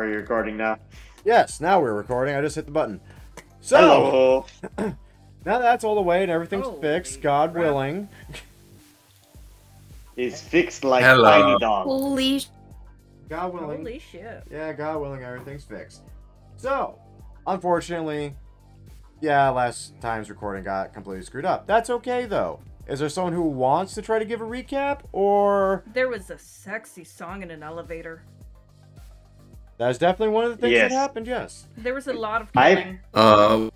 Are you recording now? Yes, now we're recording. I just hit the button. So, Hello. now that's all the way and everything's Holy fixed, God crap. willing. It's fixed like Hello. tiny dog. Holy God willing. Holy shit. Yeah, God willing, everything's fixed. So, unfortunately, yeah, last time's recording got completely screwed up. That's okay, though. Is there someone who wants to try to give a recap, or... There was a sexy song in an elevator. That's definitely one of the things Yes. that happened, yes. There was a lot of I- killing.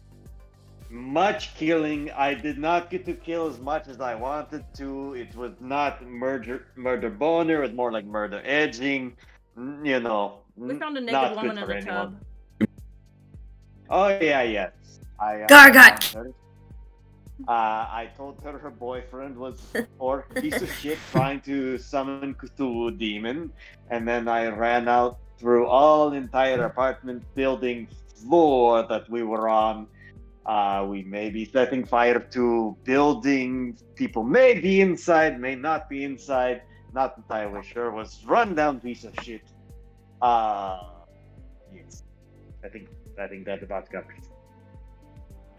Much killing. I did not get to kill as much as I wanted to. It was not murder boner. It was more like murder edging. You know. We found a not naked good woman in for the anyone. tub. Oh yeah, yes. Gargot! I told her boyfriend was a piece of shit trying to summon Cthulhu demon, and then I ran out through all entire apartment building floor that we were on. We may be setting fire to buildings. People may be inside, may not be inside. Not entirely sure. Was run down piece of shit. Yes. I think that about covers.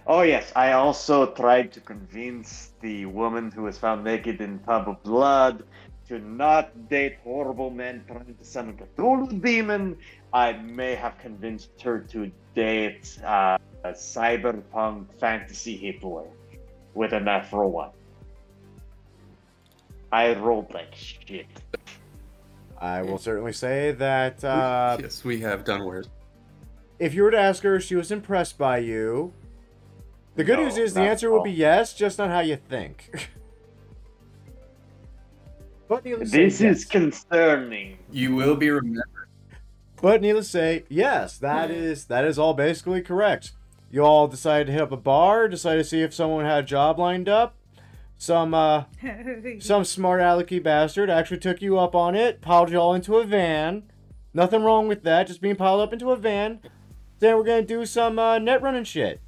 Oh yes, I also tried to convince the woman who was found naked in tub of blood to not date horrible men trying to summon Cthulhu demon. I may have convinced her to date a cyberpunk fantasy Hitler with an Afro one. I rolled like shit. I will certainly say that, yes, we have done worse. if you were to ask her if she was impressed by you, the good No, news is the not answer at will all. be yes, just not how you think. But needless to say, This yes. is concerning. You will be remembered. But needless to say, yes, that is all basically correct. You all decided to hit up a bar, decided to see if someone had a job lined up. Some smart alecky bastard actually took you up on it, piled you all into a van. Nothing wrong with that, just being piled up into a van. Then we're gonna do some net running shit.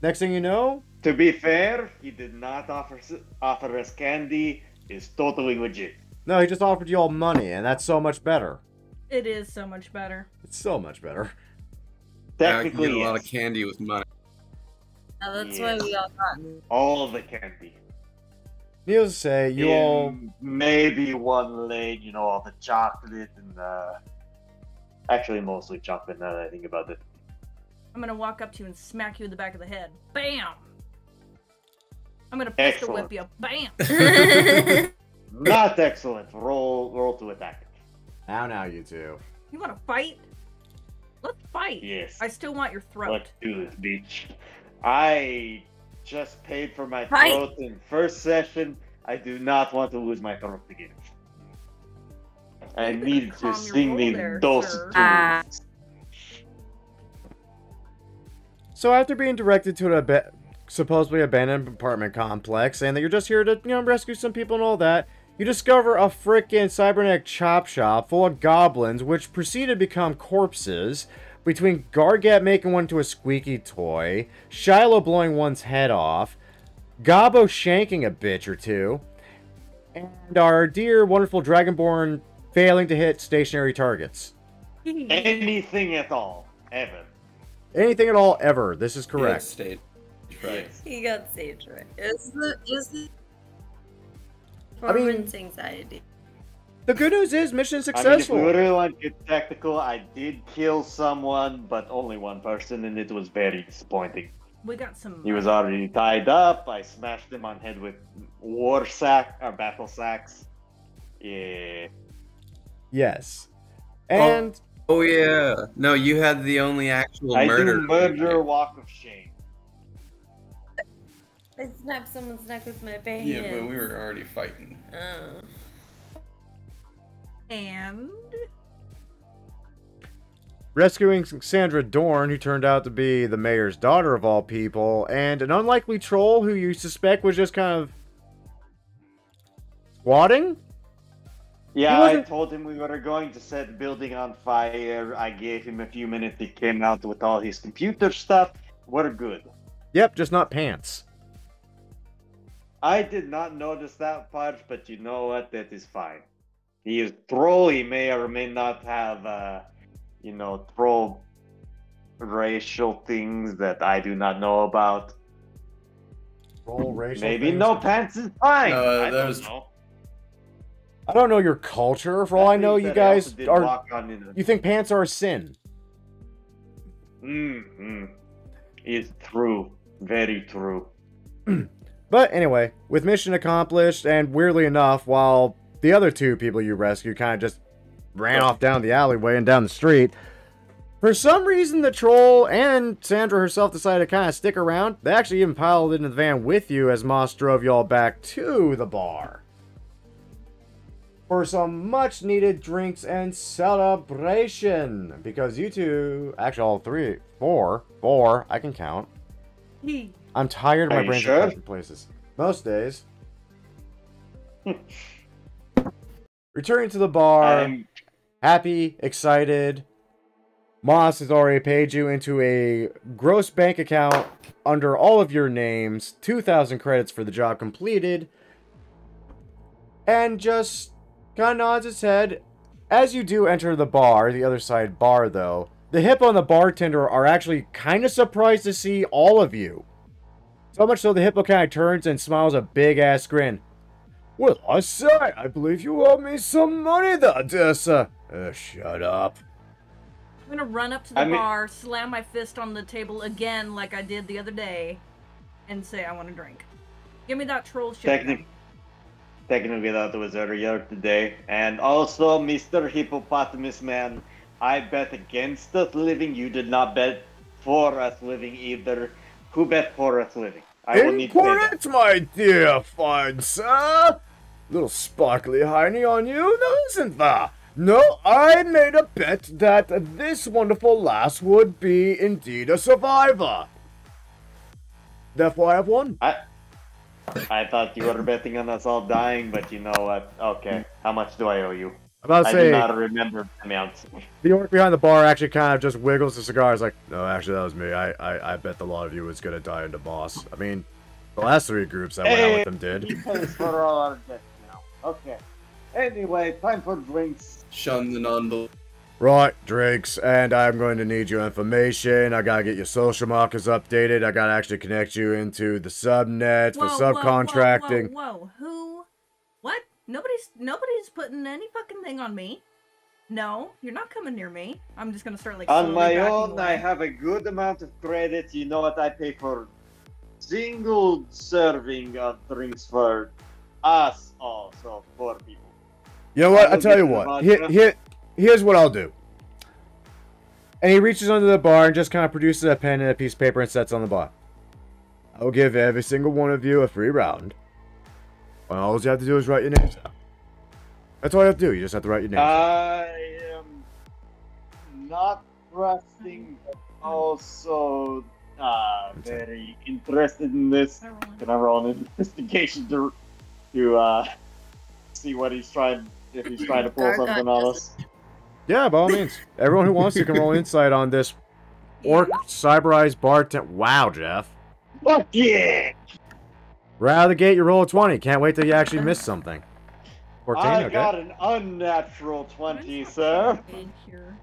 Next thing you know, To be fair, he did not offer us candy. Is totally legit. no, he just offered you all money, and that's so much better. It is so much better. It's so much better. I can Technically, get a lot yes. of candy with money. That's why we all got All the candy. Needless to say, you all... In maybe one leg, all the chocolate and actually mostly chocolate now that I think about it. I'm gonna walk up to you and smack you in the back of the head. Bam! I'm gonna pistol whip you. Bam! it. Not excellent. Roll to attack. Now, you two. You wanna fight? Let's fight! Yes. I still want your throat. Let's do this, bitch. I just paid for my Fight. throat in first session. I do not want to lose my throat again. I You better need to calm your sing roll the there, dose sir. tunes. So after being directed to an supposedly abandoned apartment complex, and that you're just here to, rescue some people and all that, you discover a frickin' cybernetic chop shop full of goblins, which proceed to become corpses, between Gargat making one into a squeaky toy, Shiloh blowing one's head off, Gobbo shanking a bitch or two, and our dear, wonderful Dragonborn failing to hit stationary targets. Anything at all, ever. Anything at all, ever. This is correct. Stage right. Yes. He got stage right. It's the I mean- performance anxiety. The good news is mission I mean, if successful. we really want to get tactical, I did kill someone, but only one person, and it was very disappointing. We got some. He was already tied up. I smashed him on head with battle sacks. Yeah. Yes. And Oh yeah. No, you had the only actual I murder. do murder walk of shame. I snapped someone's neck with my bare Yeah, but hands. we were already fighting. Oh. And rescuing Sandra Dorn, who turned out to be the mayor's daughter of all people, and an unlikely troll who you suspect was just kind of squatting? Yeah, He I wasn't- told him we were going to set the building on fire. I gave him a few minutes. He came out with all his computer stuff. We're good. Yep, just not pants. I did not notice that part, but you know what? That is fine. He is troll. He may or may not have throw racial things that I do not know about. Roll racial Maybe things. no pants is fine. No, I there's- don't know. I don't know your culture. For all I know, you guys are. Walk on in You think pants are a sin? It's true. Very true. But anyway, with mission accomplished, and weirdly enough, while the other two people you rescued kind of just ran off down the alleyway and down the street, for some reason the troll and Sandra herself decided to kind of stick around. They actually even piled into the van with you as Moss drove y'all back to the bar for some much needed drinks and celebration. Because you two, actually all three, four, I can count. I'm tired of Are my you brain's sure? in places. Most days. Returning to the bar, I'm happy, excited. Moss has already paid you into a gross bank account under all of your names, 2,000 credits for the job completed, and just kind of nods his head. As you do enter the bar, the other side bar though, the hippo and the bartender are actually kind of surprised to see all of you. So much so the hippo kind of turns and smiles a big-ass grin. Well, I say, I believe you owe me some money there, Dessa. Shut up. I'm gonna run up to the bar, slam my fist on the table again like I did the other day, and say I want a drink. Give me that troll shit. Technically that was earlier today. And also, Mr. Hippopotamus Man, I bet against us living. You did not bet for us living either. Who bet for us living? I will need to pay that. Incorrect, my dear fine sir. Little sparkly hiney on you, no, isn't there? No, I made a bet that this wonderful lass would be indeed a survivor. Therefore, I have won. I thought you were betting on us all dying, but you know what? Okay, how much do I owe you? About to I say, do not remember the amount. the orc behind the bar actually kind of just wiggles the cigar. He's like, no, actually, that was me. I bet the lot of you was going to die into boss. I mean, the last three groups that went out with them did. He pays for all our debts now. Okay. Anyway, time for drinks. Shun the non-believer. Right, drinks, and I'm going to need your information. I gotta get your social markers updated. I gotta actually connect you into the subnet for subcontracting. Whoa. Who? What? Nobody's putting any fucking thing on me. No, you're not coming near me. I'm just gonna start like. On slowly my backing own, away. I have a good amount of credit. You know what? I pay for single serving of drinks for us all, so 4 people. You know what? I I'll will tell you get the what. vodka. Here's what I'll do. And he reaches under the bar and just kind of produces a pen and a piece of paper and sets on the bar. I will give every single one of you a free round. And all you have to do is write your names down. That's all you have to do. You just have to write your names down. I am not trusting, but also very interested in this. Can I roll an investigation to see what he's trying, if he's trying to pull Dark something on us? Yeah, by all means. Everyone who wants to can roll insight on this orc cyberized bartender. Wow, Jeff. Fuck yeah! Right out of the gate, you roll a 20. Can't wait till you actually miss something. 14, I okay. got an unnatural 20, sir. Here.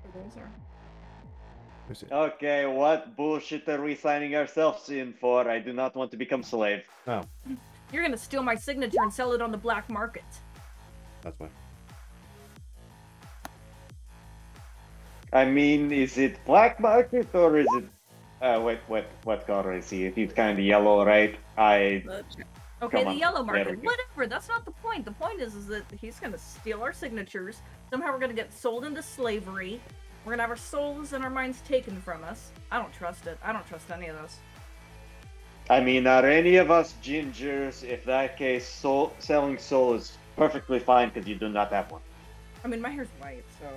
Where those are. Let me see. Okay, what bullshit are we signing ourselves in for? I do not want to become slave. Oh, You're gonna steal my signature and sell it on the black market. that's fine. I mean, is it black market or is it... what color is he? He's kind of yellow, right? Okay, Come the on, yellow there market. we go. Whatever, that's not the point. The point is that he's gonna steal our signatures. Somehow we're gonna get sold into slavery. We're gonna have our souls and our minds taken from us. I don't trust it. I don't trust any of this. I mean, are any of us gingers? If that case, selling soul is perfectly fine because you do not have one. I mean, my hair's white, so...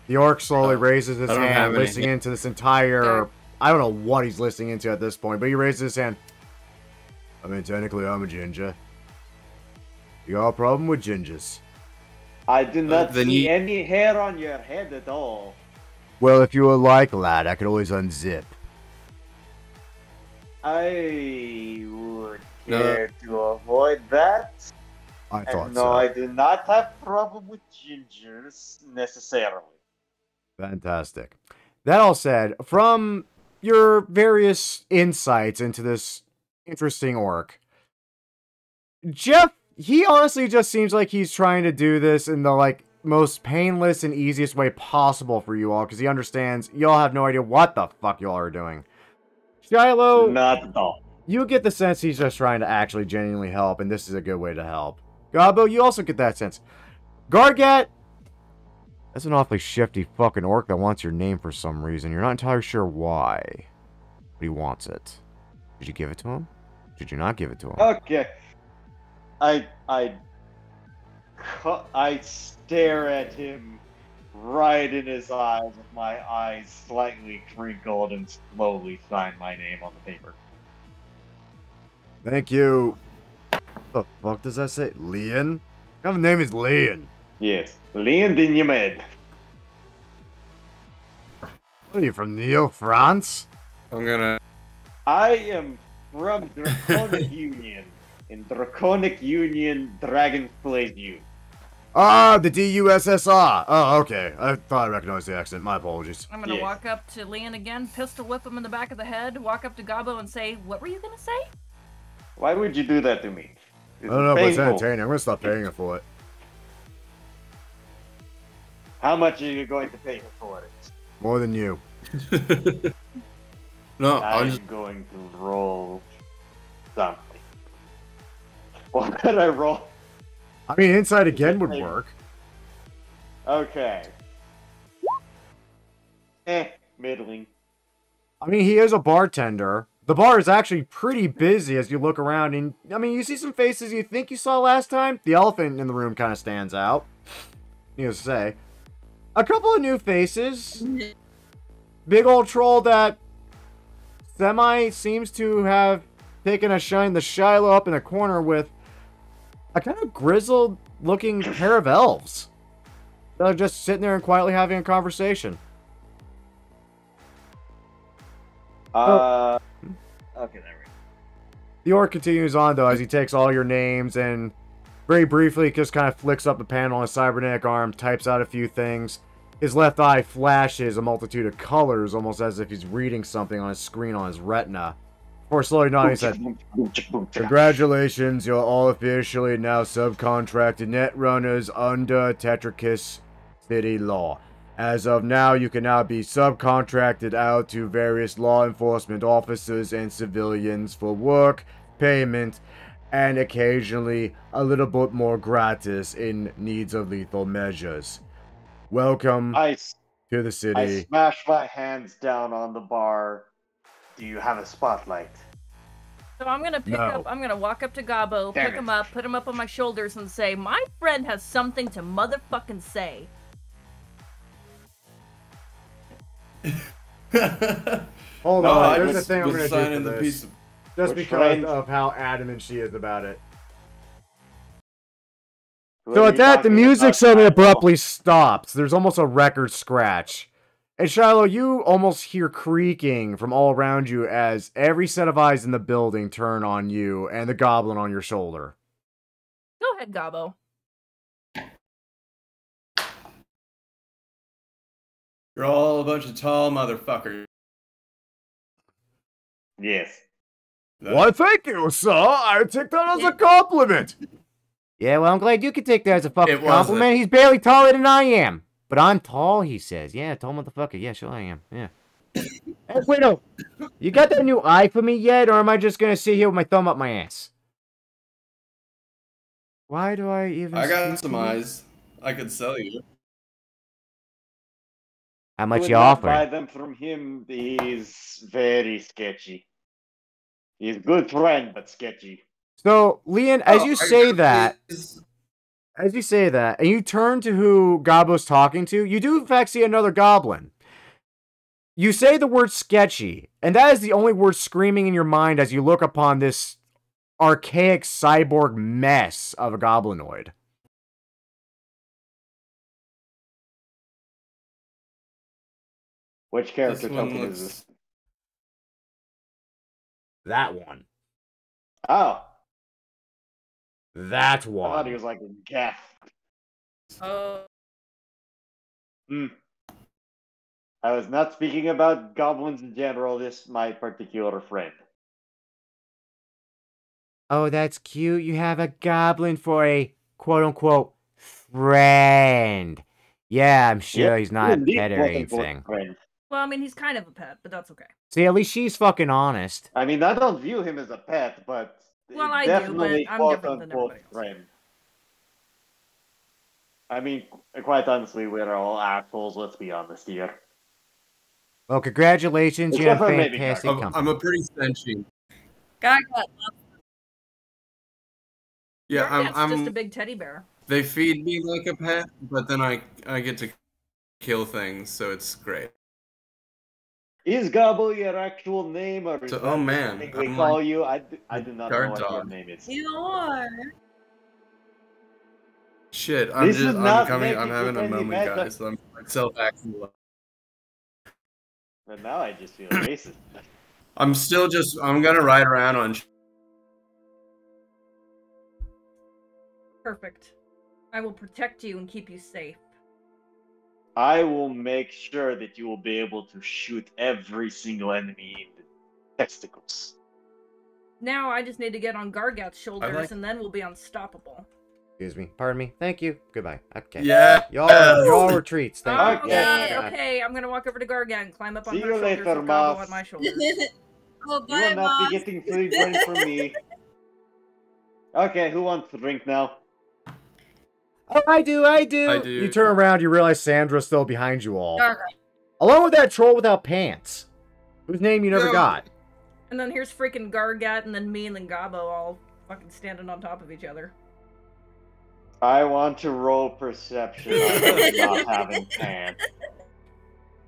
The orc slowly raises his I don't hand, have any. listening into this entire... I don't know what he's listening into at this point, but he raises his hand. I mean, technically, I'm a ginger. You got a problem with gingers? I do not then see you- any hair on your head at all. Well, if you would like, lad, I could always unzip. I would No. care to avoid that. I thought And no, so. I do not have problem with gingers necessarily. Fantastic. That all said, from your various insights into this interesting orc, Jeff, he honestly just seems like he's trying to do this in the, like, most painless and easiest way possible for you all, because he understands y'all have no idea what the fuck y'all are doing. Shiloh, Not at all. you get the sense he's just trying to actually genuinely help, and this is a good way to help. Gabo, you also get that sense. Gargat, that's an awfully shifty fucking orc that wants your name for some reason. You're not entirely sure why, but he wants it. Did you give it to him? Did you not give it to him? Okay. I stare at him right in his eyes with my eyes slightly twinkled and slowly sign my name on the paper. Thank you. What the fuck does that say? Leon? What kind of name is Leon? Yes, Leon Dinyamed. What are you, from Neo France? I'm gonna. I am from Draconic Union. In Draconic Union, Dragon plays you. Ah, the DUSSR. Oh, okay. I thought I recognized the accent. My apologies. I'm gonna Yes. walk up to Leon again, pistol whip him in the back of the head, walk up to Gabo and say, "What were you gonna say?" Why would you do that to me? I don't know, but it's painful. entertaining. I'm gonna stop paying her for it. How much are you going to pay me for it? More than you. No, I'll I'm just. going to roll something. What did I roll? I mean, inside again would work. Okay. Middling. I mean, he is a bartender. The bar is actually pretty busy as you look around, and I mean, you see some faces you think you saw last time. The elephant in the room kind of stands out. Needless to say, a couple of new faces. Big old troll that semi seems to have taken a shine the Shiloh up in a corner with a kind of grizzled looking pair of elves. They're just sitting there and quietly having a conversation. Okay, there we go. The orc continues on, though, as he takes all your names and very briefly just kind of flicks up a panel on his cybernetic arm, types out a few things. His left eye flashes a multitude of colors, almost as if he's reading something on his screen on his retina. Before slowly nodding, he said, "Congratulations, you're all officially now subcontracted Netrunners under Tetricus City law. As of now, you can now be subcontracted out to various law enforcement officers and civilians for work, payment, and occasionally a little bit more gratis in needs of lethal measures. Welcome to the I city." smash my hands down on the bar. Do you have a spotlight? So I'm gonna I'm gonna walk up to Gabo, Damn pick it. him up, put him up on my shoulders, and say, "My friend has something to motherfucking say." Hold No, on, I there's a was- thing I'm was going to signing do the for piece this. of- Just Which because friend? of how adamant she is about it. Who So are at you that, the talking music about, suddenly Shiloh? abruptly stops. There's almost a record scratch. And Shiloh, you almost hear creaking from all around you as every set of eyes in the building turn on you and the goblin on your shoulder. Go ahead, Gabo. You're all a bunch of tall motherfuckers. Yes. Why, thank you, sir. I take that as a compliment. Yeah, well, I'm glad you can take that as a fucking It wasn't. compliment. He's barely taller than I am. But I'm tall, he says. Yeah, tall motherfucker. Yeah, sure I am. Yeah. Hey, Widow, you got that new eye for me yet, or am I just gonna sit here with my thumb up my ass? Why do I even I got speak some to you? eyes. I could sell you. How I much would you not buy offering? them from him. He's very sketchy. He's a good friend, but sketchy. So, Leon, as Oh, you I say got that, these- and you turn to who Gobbo's talking to, you do in fact see another goblin. You say the word sketchy, and that is the only word screaming in your mind as you look upon this archaic cyborg mess of a goblinoid. Which character This one token looks. is this? That one. Oh, That I thought he one. was like a gaff. Oh. Hmm. I was not speaking about goblins in general. This is my particular friend. Oh, that's cute. You have a goblin for a quote-unquote friend. Yeah, I'm sure Yep, he's not a indeed, pet or quote-unquote anything. friend. Well, I mean, he's kind of a pet, but that's okay. See, at least she's fucking honest. I mean, I don't view him as a pet, but Well, I do, definitely but I'm different than quote-unquote everybody else. friend. I mean, quite honestly, we're all assholes. Let's be honest here. Well, congratulations, you Except have for maybe fantastic Gargoyle. company. I'm a pretty sentient. Gargot. Yeah, Gargat's I'm. just a big teddy bear. They feed me like a pet, but then I get to kill things, so it's great. Is Gobble your actual name, or is So- that oh, the man, thing we I'm call like you? I do not know guard what your dog. name is. You are. Shit, I'm This is just not I'm making having it a any moment, better. guys. So I'm self-actualizing. But now I just feel racist. I'm gonna ride around on. Perfect. I will protect you and keep you safe. I will make sure that you will be able to shoot every single enemy in the testicles. Now I just need to get on Gargat's shoulders, like- and then we'll be unstoppable. Excuse me. Pardon me. Thank you. Goodbye. Okay. Yeah. Y'all retreats. Thank Oh, you. Okay. God, Yeah. okay, I'm gonna walk over to Gargat and climb up on See her you shoulders later, and gobble Moth. on my shoulders. Oh, You bye, will not Mom. be getting free drink from me. Okay, who wants to drink now? Oh, I do. I do. You turn around, you realize Sandra's still behind you all. Gargot. Along with that troll without pants. Whose name you never No. got. And then here's freaking Gargat, and then me and then Gobbo all fucking standing on top of each other. I want to roll perception on not having pants.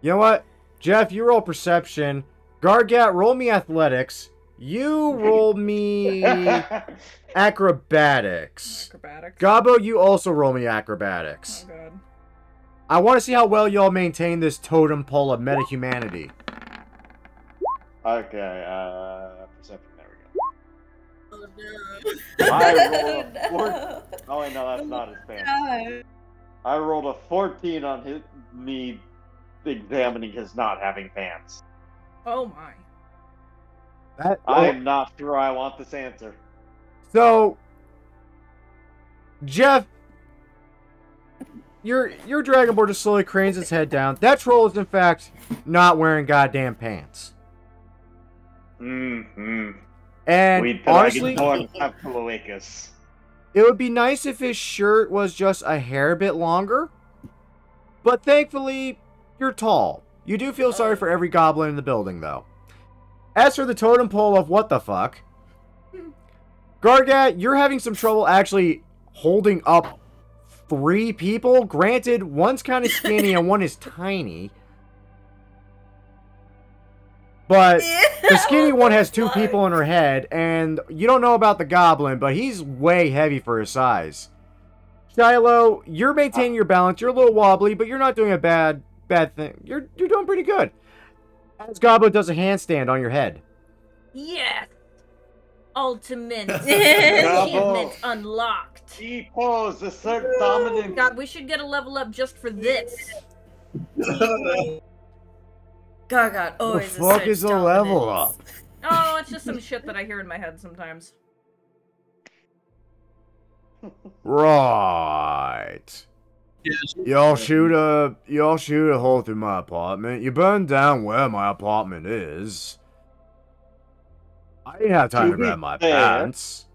You know what? Jeff, you roll perception. Gargat, roll me athletics. You roll me acrobatics. Acrobatics. Gabo, you also roll me acrobatics. Oh god. I want to see how well y'all maintain this totem pole of meta-humanity. Okay, perception, there we go. Oh, no. I rolled a No. 4. Oh, wait, no, that's not his pants. No. I rolled a 14 on me examining his not having pants. Oh my. I'm not sure I want this answer. So, Jeff, your Dragonborn just slowly cranes its head down. That troll is in fact not wearing goddamn pants. Mm-hmm. And We honestly, Dragonborn have to awake us. it would be nice if his shirt was just a hair bit longer. But thankfully, you're tall. You do feel sorry for every goblin in the building, though. As for the totem pole of what the fuck, Gargat, you're having some trouble actually holding up 3 people. Granted, one's kind of skinny and one is tiny. But the skinny one has 2 people in her head, and you don't know about the goblin, but he's way heavy for his size. Shiloh, you're maintaining your balance. You're a little wobbly, but you're not doing a bad thing. You're doing pretty good. As Gobbo does a handstand on your head. Yes! Ultimate Bravo. achievement unlocked. T-pose, assert dominance. God, we should get a level up just for this. Gargot The always fuck asserts is a level up? dominance. Oh, it's just some shit that I hear in my head sometimes. Right. Y'all shoot a hole through my apartment. You burn down where my apartment is. I didn't have time To to be grab my fair- pants.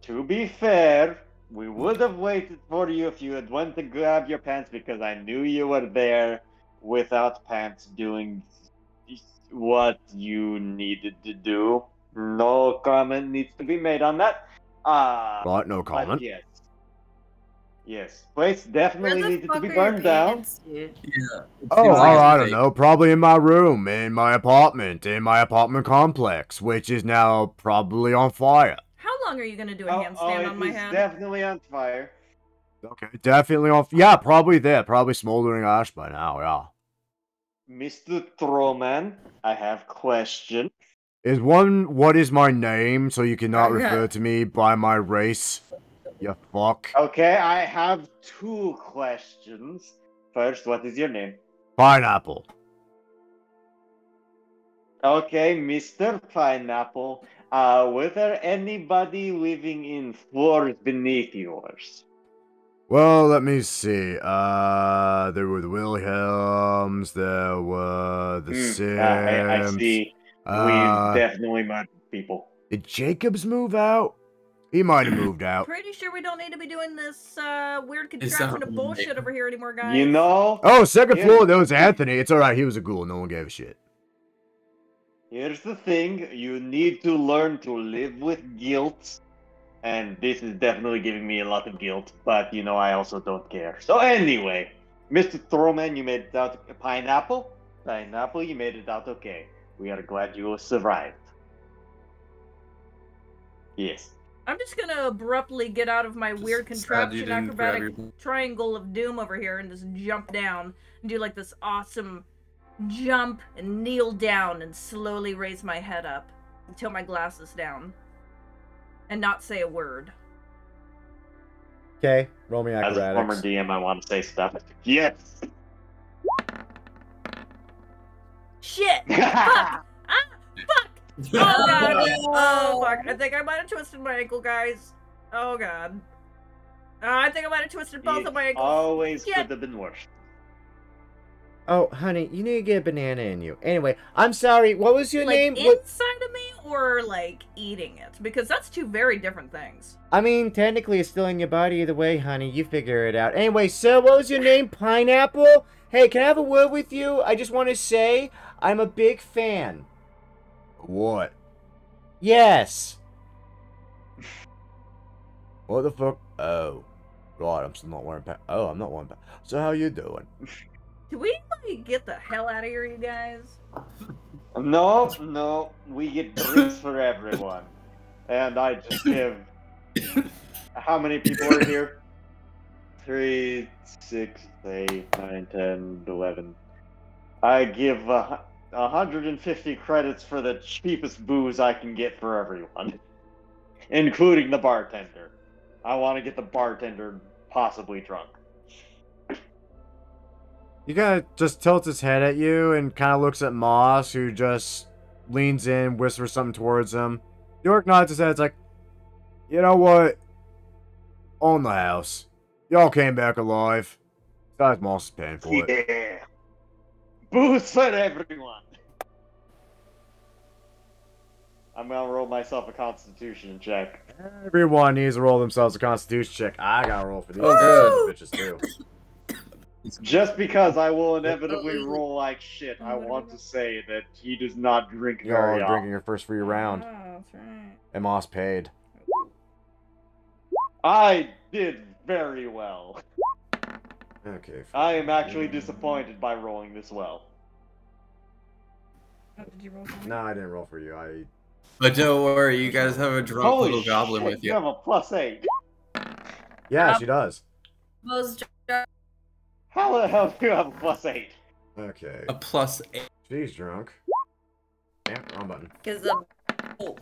To be fair, we would have waited for you if you had went to grab your pants because I knew you were there without pants doing what you needed to do. No comment needs to be made on that. Right, no But comment. yes. Yes. Place definitely Where the needed to fuck be are your burned down. pants, dude? Yeah. Oh, Seems like I a don't fake. know. Probably in my room, in my apartment complex, which is now probably on fire. How long are you gonna do a Oh, handstand on my it is head? definitely on fire. Okay, definitely on. Yeah, probably there. Probably smoldering ash by now. Yeah. Mr. Throwman, I have question. Is one what is my name so you cannot Okay. refer to me by my race? You fuck. Okay, I have 2 questions. first, what is your name? Pineapple. Okay, Mr. Pineapple. Was there anybody living in floors beneath yours? Well, let me see. There were the Wilhelms, there were the Sims. I see. We've definitely murdered people. Did Jacobs move out? He might have moved out. Pretty sure we don't need to be doing this weird It's contraption not of bullshit right. over here anymore, guys. You know, Oh, second Here's floor, the there was thing. Anthony. It's alright, he was a ghoul. No one gave a shit. here's the thing. You need to learn to live with guilt. And this is definitely giving me a lot of guilt. But, you know, I also don't care. So anyway, Mr. Throwman, you made it out. Pineapple? Pineapple, you made it out okay. We are glad you survived. Yes. I'm just gonna abruptly get out of my weird Just sad you contraption didn't grab acrobatic your- triangle of doom over here and just jump down and do like this awesome jump and kneel down and slowly raise my head up until my glasses down and not say a word. Okay, roll me As a former acrobatics. DM, I want to say stuff. Yes! Shit! Fuck! Fuck! Oh god! Oh fuck! I think I might have twisted my ankle, guys. Oh god. I think I might have twisted both of my ankles. Always Shit. could have been worse. Oh, honey, you need to get a banana in you. Anyway, I'm sorry, what was your Like name? What- inside of me or like eating it? Because that's two very different things. I mean, technically it's still in your body either way, honey. You figure it out. Anyway, so what was your name? Pineapple? Hey, can I have a word with you? I just want to say I'm a big fan. What? Yes. What the fuck? Oh. God, I'm still not wearing pants. Oh, I'm not wearing pants. So how you doing? Can we like get the hell out of here, you guys? No, we get drinks for everyone. And I just give... How many people are here? 3, 6, 8, 9, 10, 11. I give 150 credits for the cheapest booze I can get for everyone. Including the bartender. I want to get the bartender possibly drunk. He kind of just tilts his head at you and kind of looks at Moss, who just leans in, whispers something towards him. York nods his head. It's like, you know what? Own the house. Y'all came back alive. Besides, Moss is paying for it. Yeah. Booze for everyone. I'm gonna roll myself a constitution check. Everyone needs to roll themselves a constitution check. I gotta roll for these Oh, bitches too. Just because I will inevitably roll like shit, I want to say that he does not drink Y'all very are often. drinking your first free round. Oh, that's right. And Moss paid. I did very well. Okay. I am actually disappointed by rolling this well. Oh, did you roll something? No, I didn't roll for you. But don't worry, you guys have a drunk Holy little goblin shit, with you you. have a +8. Yeah, she does. Most How the hell do you have a +8? Okay. A +8. She's drunk. Yeah, wrong button. because oh,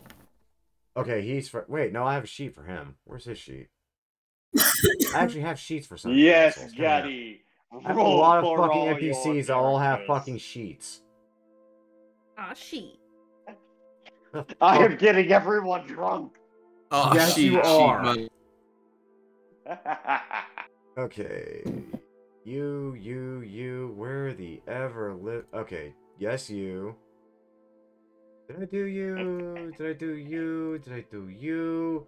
Okay, he's for. Wait, no, I have a sheet for him. Where's his sheet? I actually have sheets for some. Yes, assholes. Come here. Gaddy. I have a Roll lot of for fucking all your NPCs that all have characters. fucking sheets. Aw, she. I am getting everyone drunk. Oh, Yes, sheet, you sheet, are. money. Okay. You, where the ever live? Okay, yes, you. Did I do you? Did I do you? Did I do you?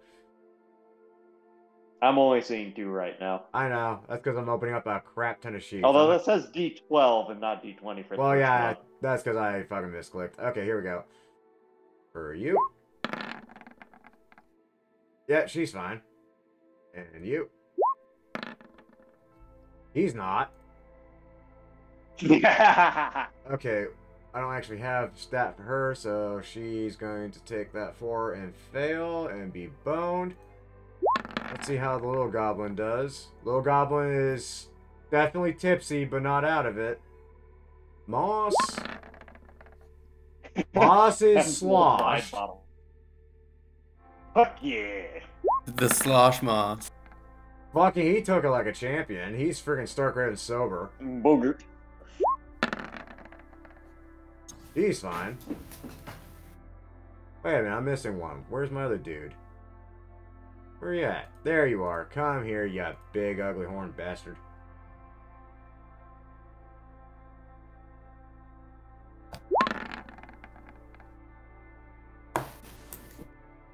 I'm only seeing 2 right now. I know. That's because I'm opening up a crap ton of sheets. Although I'm that says D12 and not D20 for the Well, first yeah, one. that's because I fucking misclicked. Okay, here we go. For you. Yeah, she's fine. And you. He's not. Okay, I don't actually have stat for her, so she's going to take that 4 and fail and be boned. Let's see how the little goblin does. Little goblin is definitely tipsy, but not out of it. Moss. Moss is sloshed. Fuck yeah. The slosh moss. Fucking, he took it like a champion. He's freaking stark red and sober. Booger. He's fine. Wait a minute, I'm missing one. Where's my other dude? Where you at? There you are. Come here, you big, ugly, horned bastard.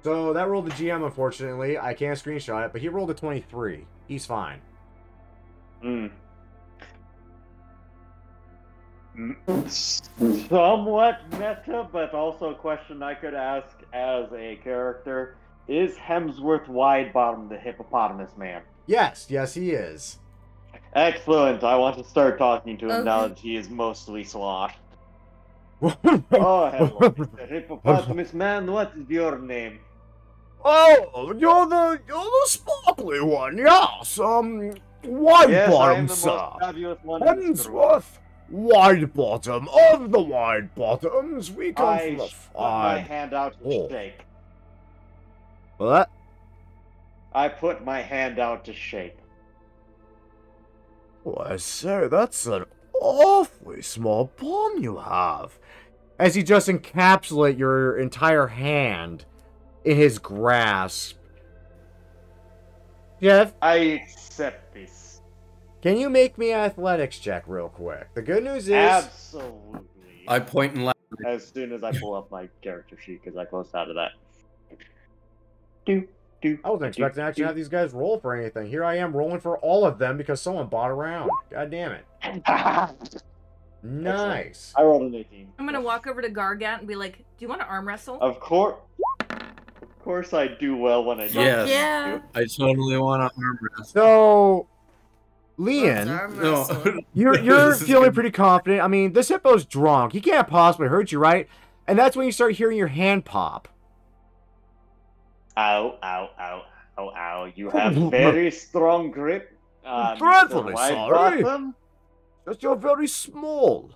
So, that rolled the GM, unfortunately. I can't screenshot it, but he rolled a 23. He's fine. Somewhat meta, but also a question I could ask as a character. Is Hemsworth Widebottom the hippopotamus man? Yes, yes he is. Excellent. I want to start talking to him now that he is mostly sloshed. Oh, hello, Mr. Hippopotamus man. What is your name? Oh, you're the sparkly one, yes. Widebottom, sir. Hemsworth, Widebottom of the Widebottoms. We come from the put my hand out to shake. What? I put my hand out to shake. Oh, I say, that's an awfully small palm you have. As he just encapsulate your entire hand in his grasp. Jeff? I accept this. Can you make me an athletics check real quick? The good news is... Absolutely. I point and laugh. As soon as I pull up my character sheet, because I closed out of that. I wasn't expecting to actually have these guys roll for anything. Here I am rolling for all of them because someone bought a round. God damn it. Nice. I rolled an 18. I'm gonna walk over to Gargat and be like, "Do you want to arm wrestle?" Of course, I do well when I do. Yes. Yeah. I totally want to arm wrestle. So, Leon, No. you're This is feeling good. pretty confident. I mean, this hippo's drunk. He can't possibly hurt you, right? And that's when you start hearing your hand pop. Ow, ow, ow, ow, ow. You have very strong grip. Dreadfully Mr. sorry. Widebottom. Just you're very small.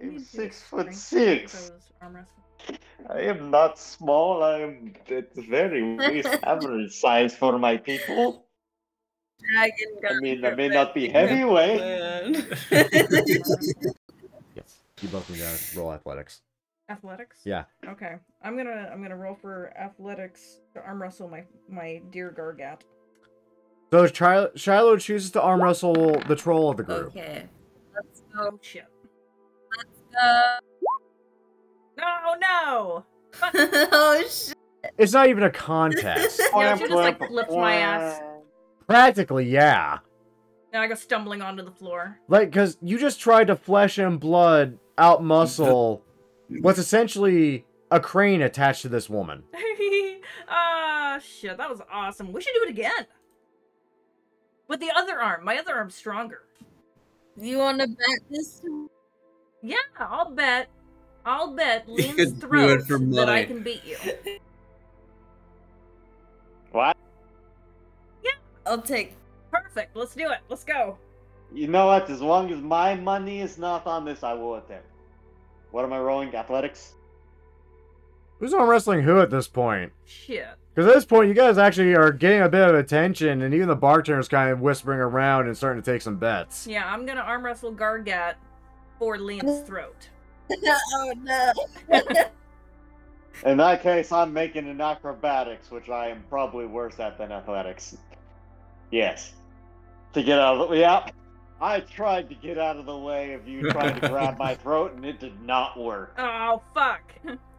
I'm Strength 6'6". those arm wrestle. I am not small. I am at the very least average size for my people. Dragon I mean, I may not be heavyweight. Yes. You both need to roll athletics. Athletics. Yeah. Okay. I'm gonna roll for athletics to arm wrestle my dear Gargat. So Shiloh chooses to arm wrestle the troll of the group. Okay. Let's go. Oh shit. Let's No. go. Oh shit. It's not even a contest. Yeah, she just like flips my ass. Practically, yeah. And I go stumbling onto the floor. Like, because you just tried to flesh and blood out muscle what's essentially a crane attached to this woman. Ah, shit, that was awesome. We should do it again. With the other arm. My other arm's stronger. You want to bet this? Yeah, I'll bet Lynn's could do it throat for that I money. can beat you. What? I'll take. Perfect. Let's do it. Let's go. You know what? As long as my money is not on this, I will attempt. What am I rolling? Athletics? Who's arm wrestling who at this point? Shit. Because at this point, you guys actually are getting a bit of attention, and even the bartender's kind of whispering around and starting to take some bets. Yeah, I'm gonna arm wrestle Gargat for Lynn's throat. Oh no. In that case, I'm making an acrobatics, which I am probably worse at than athletics. Yes. To get out of the way. Yeah. I tried to get out of the way of you trying to grab my throat, and it did not work. Oh, fuck.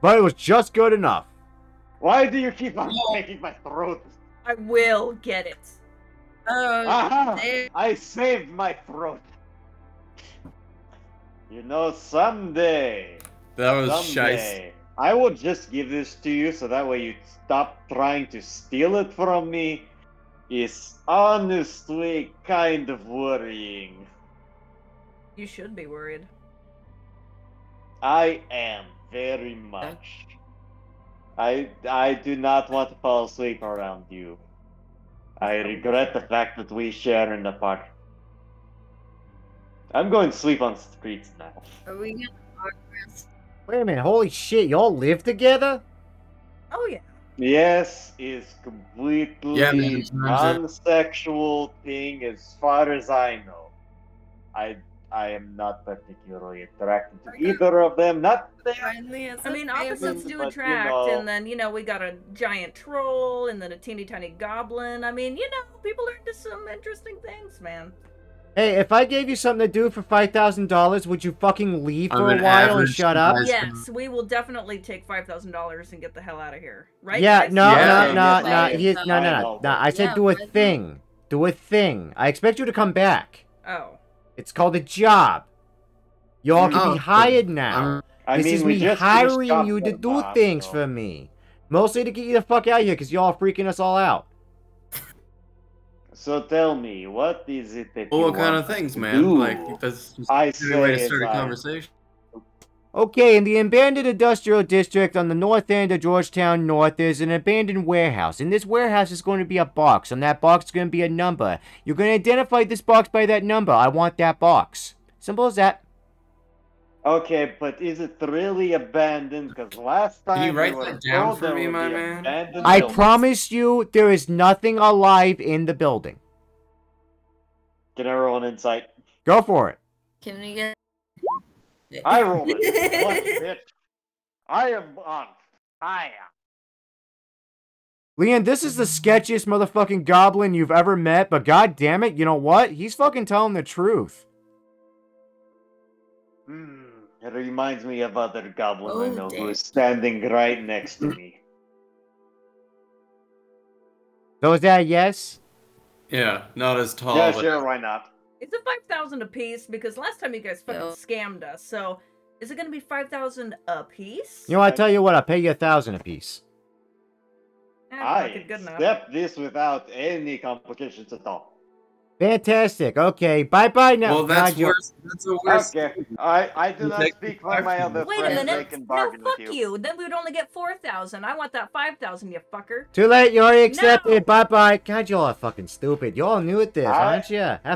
But it was just good enough. Why do you keep on taking my throat? I will get it. Oh. Aha! there- I saved my throat. You know, someday, That was shice. someday, I will just give this to you so that way you stop trying to steal it from me. It's honestly kind of worrying. You should be worried. I am very much. I do not want to fall asleep around you. I regret the fact that we share an apartment. I'm going to sleep on the streets now. Are we gonna progress? Wait a minute, holy shit, y'all live together? Oh, yeah. Yes is completely Yeah, man, turns out- non-sexual thing as far as I know. I am not particularly attracted to either of them. Not that they are Finally, as I mean, a opposites family. do but, you attract, know- and then, we got a giant troll, and then a teeny tiny goblin. I mean, people are into some interesting things, man. Hey, if I gave you something to do for $5,000, would you fucking leave I'm for a an while and average shut up? size- Yes, we will definitely take $5,000 and get the hell out of here. Right, Yeah, guys? no, Yeah. no. I said do a Yeah, thing. Do a thing. I expect you to come back. Oh. It's called a job. Y'all can Oh, be hired now. I This mean, is we me just finished hiring you to Shop do Bob, things so- for me. Mostly to get you the fuck out of here, because y'all are freaking us all out. So tell me, what is it that Well, you what kind want of things, to man? do? Like, that's just I a good way to say start a as I- conversation. Okay, in the abandoned industrial district on the north end of Georgetown North, there's an abandoned warehouse. In this warehouse is going to be a box. On that box is going to be a number. You're going to identify this box by that number. I want that box. Simple as that. Okay, but is it really abandoned? Because last time Can you write we were that down told for there me, would my be man? abandoned I buildings. promise you, there is nothing alive in the building. Can I roll an insight? Go for it. Can we get? I rolled it. What, bitch? I am on fire. Leon, this is the sketchiest motherfucking goblin you've ever met, but god damn it, you know what? He's fucking telling the truth. It reminds me of other goblin I Oh, know who damn. is standing right next to me. So is that a yes? Yeah, not as tall. Yeah, but sure, why not? It's a 5,000 a piece because last time you guys fucking Yo. scammed us. So, is it gonna be 5,000 a piece? You know, I tell you what, I'll pay you 1,000 apiece. I Fucking good enough. accept this without any complications at all. Fantastic. Okay, bye-bye now. well, that's God, you- worse. That's a worse. Okay, I do not Take speak for my other Wait a friends. They minute. can No, bargain fuck with you. Then we would only get 4,000. I want that 5,000, you fucker. Too late, you already accepted. No. Bye-bye. God, y'all are fucking stupid. Y'all new at this, aren't you? Have I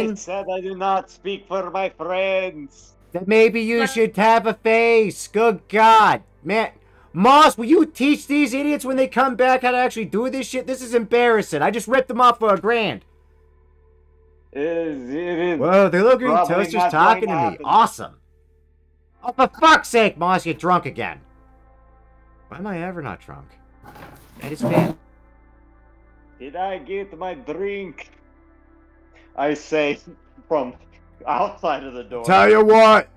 fun. said I do not speak for my friends. Then maybe you should have a face. Good God. Man. Moss, will you teach these idiots when they come back how to actually do this shit? This is embarrassing. I just ripped them off for $1,000. It is Whoa, they look green Probably toasters not talking to going to me. happen. Awesome. Oh, for fuck's sake, Moss, you're drunk again. Why am I ever not drunk? That is fair. Did I get my drink? I say from outside of the door. Tell you what,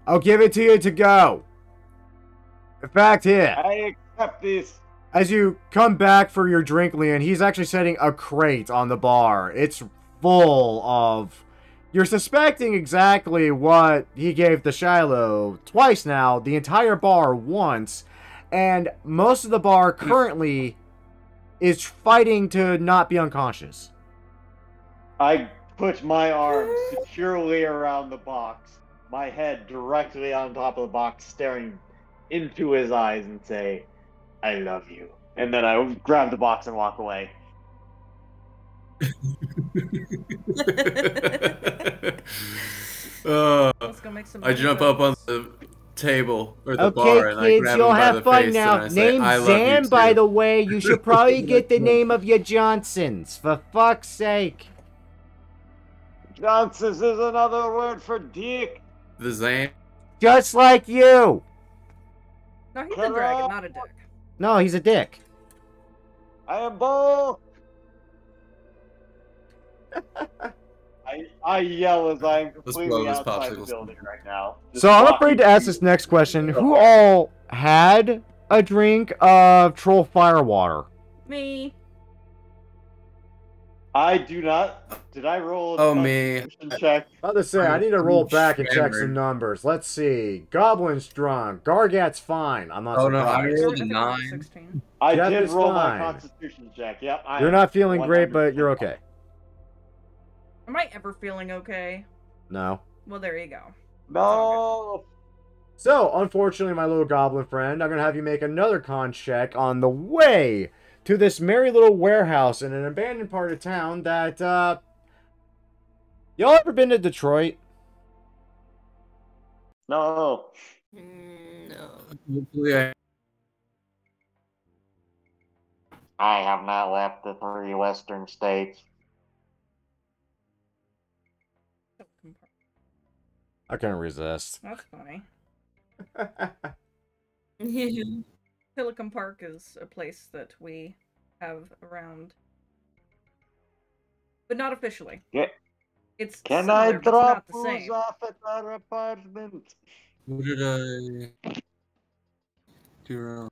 I'll give it to you to go. In fact, here, I accept this. as you come back for your drink, Leon, he's actually setting a crate on the bar. It's full of... You're suspecting exactly what he gave to Shiloh twice now, the entire bar once, and most of the bar currently is fighting to not be unconscious. I put my arm securely around the box, my head directly on top of the box, staring into his eyes and say, I love you. And then I grab the box and walk away. Let's go make some I jump up on the table or the Okay, bar and I kids, grab you'll him by have the fun face now. and I say, Name's I love Zan, you by too. the way. You should probably get the name of your Johnsons, for fuck's sake. Johnson's is another word for dick. The Zan. Just like you. No, he's a dragon, not a dick. No, he's a dick. I am both. I yell as I'm completely blow this outside the popsicle building right now. Just So I'm walking afraid to ask through- this next question. Who all had a drink of troll firewater? Me. I do not. Did I roll? Oh, me. Constitution check? About to say, I need to roll back and check Hammered. some numbers. Let's see. Goblin's drunk. Gargat's fine. I'm not Oh, no, I surprised. rolled I think a I rolled 9. 16. I Jeff did is roll fine. my Constitution check. Yep. I You're am not feeling great, but 100% you're okay. Am I ever feeling okay? No. Well, there you go. No. So, unfortunately, my little goblin friend, I'm going to have you make another con check on the way to this merry little warehouse in an abandoned part of town that, y'all ever been to Detroit? No. No. Hopefully I I have not left the 3 western states. I couldn't resist. That's funny. Yeah. Silicon Park is a place that we have around, but not officially. Yeah. It's Can similar, I but it's drop not the booze same. off at our apartment? What did I do wrong?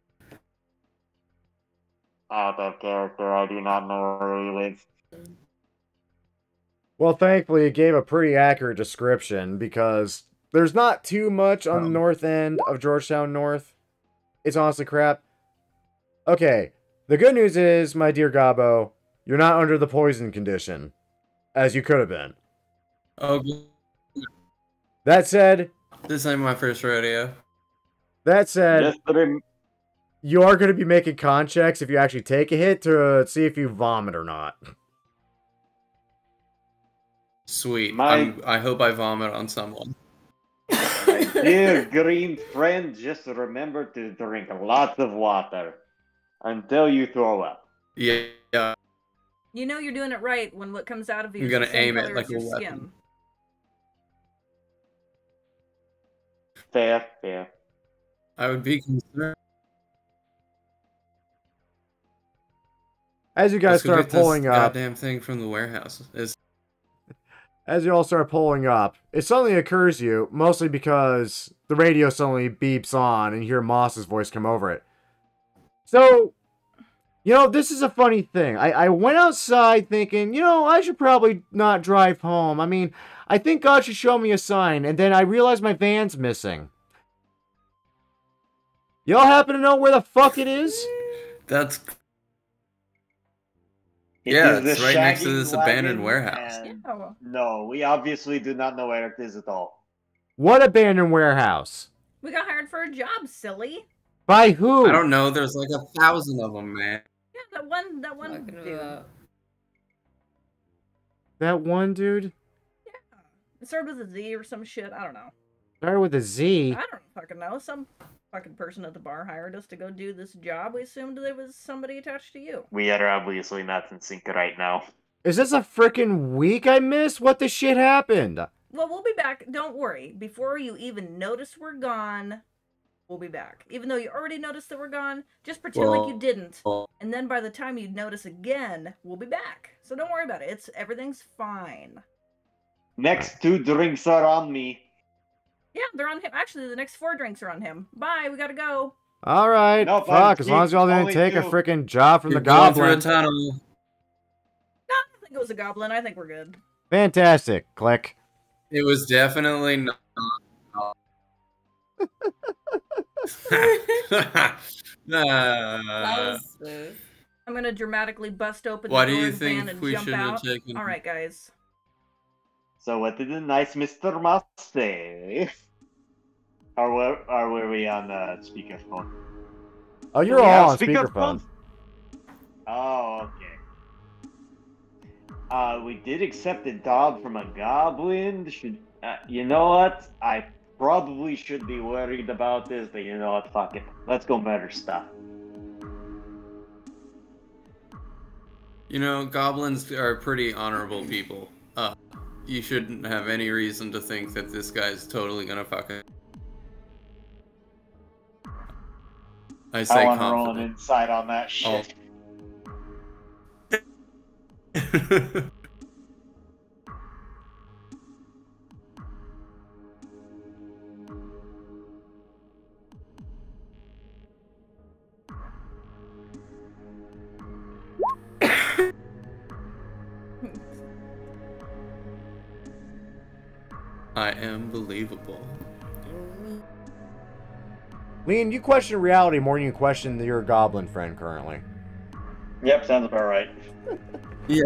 Out of character, I do not know where he lives. Well, thankfully, it gave a pretty accurate description because there's not too much on the north end of Georgetown North. It's honestly crap. Okay, the good news is, my dear Gabo, you're not under the poison condition, as you could have been. Oh, good. That said, This ain't my first rodeo. Just you are going to be making con checks if you actually take a hit to see if you vomit or not. Sweet. My- I hope I vomit on someone. my dear green friend, just remember to drink lots of water until you throw up. Yeah. You know you're doing it right when what comes out of you I'm is gonna the same aim it color like as a your weapon. skin. Fair, fair. I would be concerned. As you guys Let's go start get this pulling up, goddamn thing from the warehouse. as you all start pulling up, it suddenly occurs to you, mostly because the radio suddenly beeps on and you hear Moss's voice come over it. So, you know, this is a funny thing. I went outside thinking, you know, I should probably not drive home. I mean, I think God should show me a sign, and then I realized my van's missing. Y'all happen to know where the fuck it is? That's It Yeah, is the it's right next to shagging this abandoned wagon, warehouse. and Yeah. no, we obviously do not know where it is at all. What abandoned warehouse? We got hired for a job, silly. By who? I don't know. There's like 1,000 of them, man. Yeah, that one Talking dude. about- That one dude? It started with a Z or some shit. I don't know. Started with a Z. I don't fucking know. Some fucking person at the bar hired us to go do this job. We assumed there was somebody attached to you. We are obviously not in sync right now. Is this a freaking week I missed? What the shit happened? Well, we'll be back. Don't worry. Before you even notice we're gone, we'll be back. Even though you already noticed that we're gone, just pretend like you didn't. And then by the time you notice again, we'll be back. So don't worry about it. Everything's fine. Next 2 drinks are on me. Yeah, they're on him. Actually, the next 4 drinks are on him. Bye, we gotta go. Alright, Nope, fuck, as long as y'all didn't only take a 2. freaking job from You're the going through a goblin. tunnel. No, I don't think it was a goblin. I think we're good. Fantastic. Click. It was definitely not. That was smooth. I'm gonna dramatically bust open Why the do door you of the van think and we jump should have out. taken? All right, guys. So what did the nice Mr. Moss say? Or were we on speakerphone? Oh, you're Do we have all on speakerphone. Oh, okay. We did accept a dog from a goblin. You know what? I probably should be worried about this, but you know what? Fuck it. Let's go murder stuff. You know, goblins are pretty honorable people. You shouldn't have any reason to think that this guy's totally gonna fucking. I say I want to roll an confident. insight on that shit. I am believable. Lean, you question reality more than you question your goblin friend currently. Yep, sounds about right. Yeah.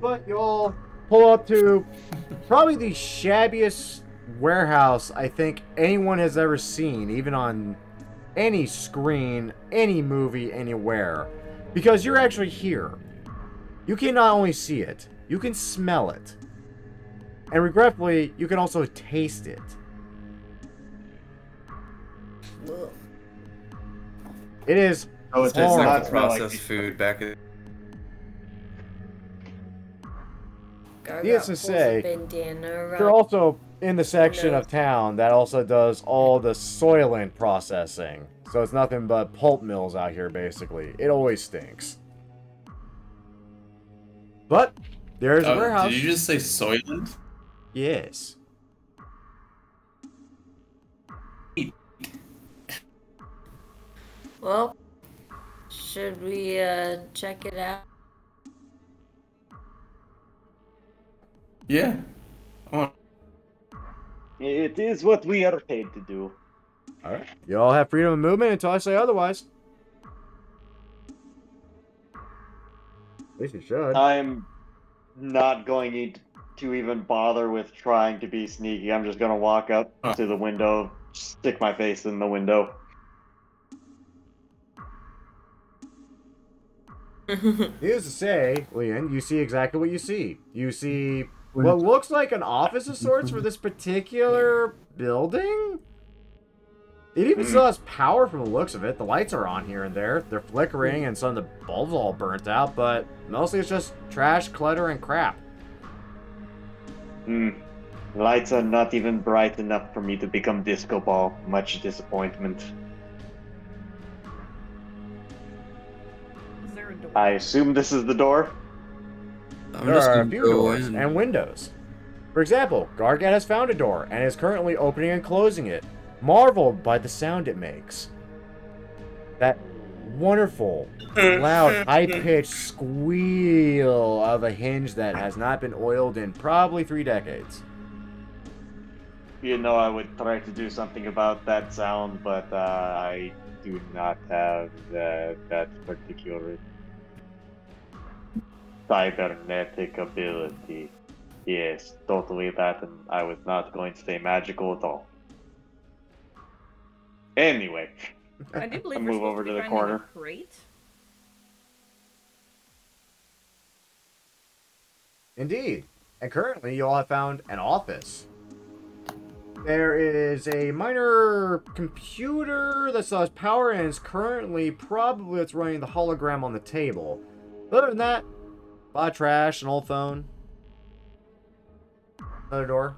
But y'all pull up to probably the shabbiest warehouse I think anyone has ever seen, even on any screen, any movie, anywhere. Because you're actually here. You can not only see it, you can smell it. And regretfully, you can also taste it. Ugh. It is Oh, it It tastes does like not the smell like processed food back in. Needless to say, bandana they're around. also in the section of town that also does all the soylent processing. So it's nothing but pulp mills out here, basically. It always stinks. But there's a warehouse. Did you just say Soylent? Yes. Well, should we check it out? Yeah. It is what we are paid to do. Alright. You all have freedom of movement until I say otherwise. At least you should. I'm not going to even bother with trying to be sneaky. I'm just going to walk up to the window, stick my face in the window. Needless to say, Leon, you see exactly what you see. You see what looks like an office of sorts for this particular building. It even still has power from the looks of it. The lights are on here and there. They're flickering and some of the bulbs all burnt out, but mostly it's just trash, clutter, and crap. Lights are not even bright enough for me to become disco ball. Much disappointment. Is there a door? I assume this is the door. There are a few doors and windows. For example, Gargat has found a door and is currently opening and closing it, marveled by the sound it makes. That wonderful, loud, high-pitched squeal of a hinge that has not been oiled in probably 3 decades. You know, I would try to do something about that sound, but I do not have that particular cybernetic ability. Yes, totally that, and I was not going to say magical at all. Anyway, I do believe I'll we're move supposed over to to be the finding corner. a crate. Indeed. And currently, you all have found an office. There is a minor computer that still has power and is currently probably it's running the hologram on the table. Other than that, a lot of trash, an old phone. Another door.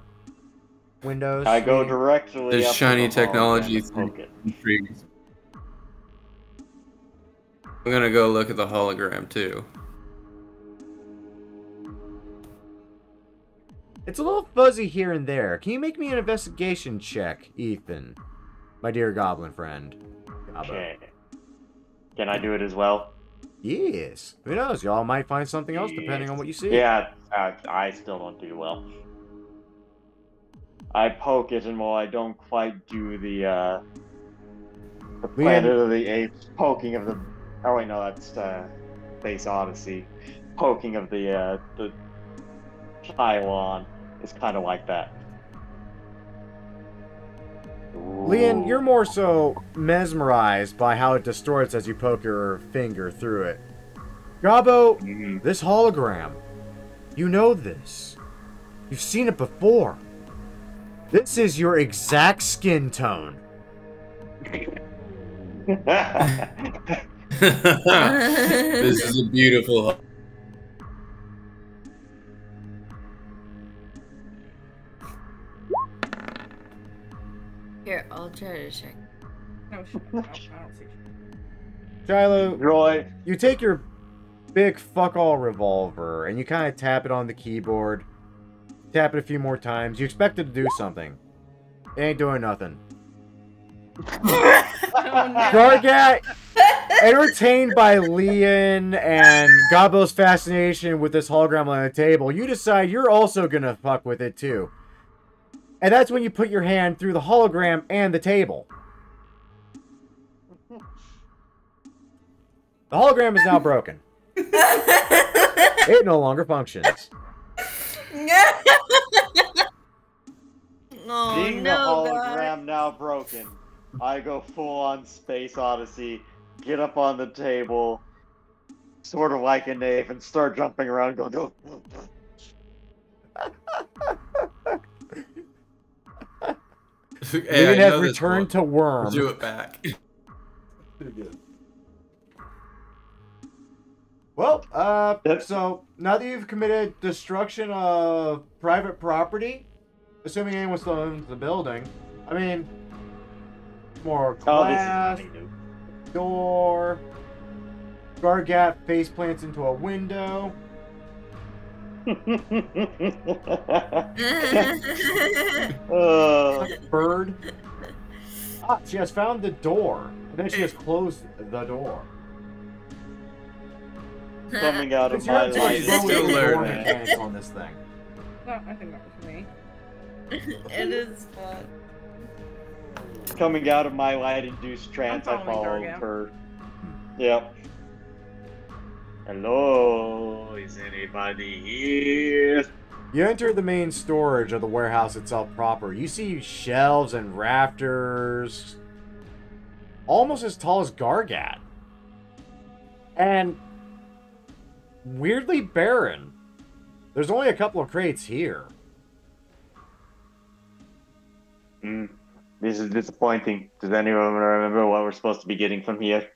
Windows. I go directly There's up to shiny the hologram technology and poke it. intrigues. I'm gonna go look at the hologram too. It's a little fuzzy here and there. Can you make me an investigation check, Ethan? My dear goblin friend. Okay. Can I do it as well? Yes. Who knows? Y'all might find something else depending on what you see. Yeah, I still don't do well. I poke it, and while I don't quite do the Planet of the Apes poking of the... Oh wait, no, that's Space Odyssey. Poking of the pylon is kind of like that. Leon, you're more so mesmerized by how it distorts as you poke your finger through it. Gabo, this hologram. You know this. You've seen it before. This is your exact skin tone. This is a beautiful. Here, I'll try to check. No, shit. No, I don't see shit. Shiloh, Roy, you take your big fuck-all revolver and you kind of tap it on the keyboard. Tap it a few more times. You expect it to do something. It ain't doing nothing. Gargat, entertained by Leon and Gabo's fascination with this hologram on the table, you decide you're also gonna fuck with it too. And that's when you put your hand through the hologram and the table. The hologram is now broken. It no longer functions. Oh, being the no, hologram God. now broken, I go full on Space Odyssey, get up on the table, sort of like a knave, and start jumping around going, oh. Hey, Leon I has know this returned one. to worm. Do it back. So now that you've committed destruction of private property, assuming anyone still owns the building, I mean, more glass, this is funny, door, Gargat face plants into a window. Bird. Ah, she has found the door, and then she has closed the door. Coming out of It's my your life. turn to Still roll a learning. mechanics on this thing. Oh, I think that was me. It is fun. Coming out of my light-induced trance, I following followed Gargat. her. Yep. Hello, is anybody here? You enter the main storage of the warehouse itself proper. You see shelves and rafters, almost as tall as Gargat. And weirdly barren. There's only a couple of crates here. This is disappointing. Does anyone remember what we're supposed to be getting from here?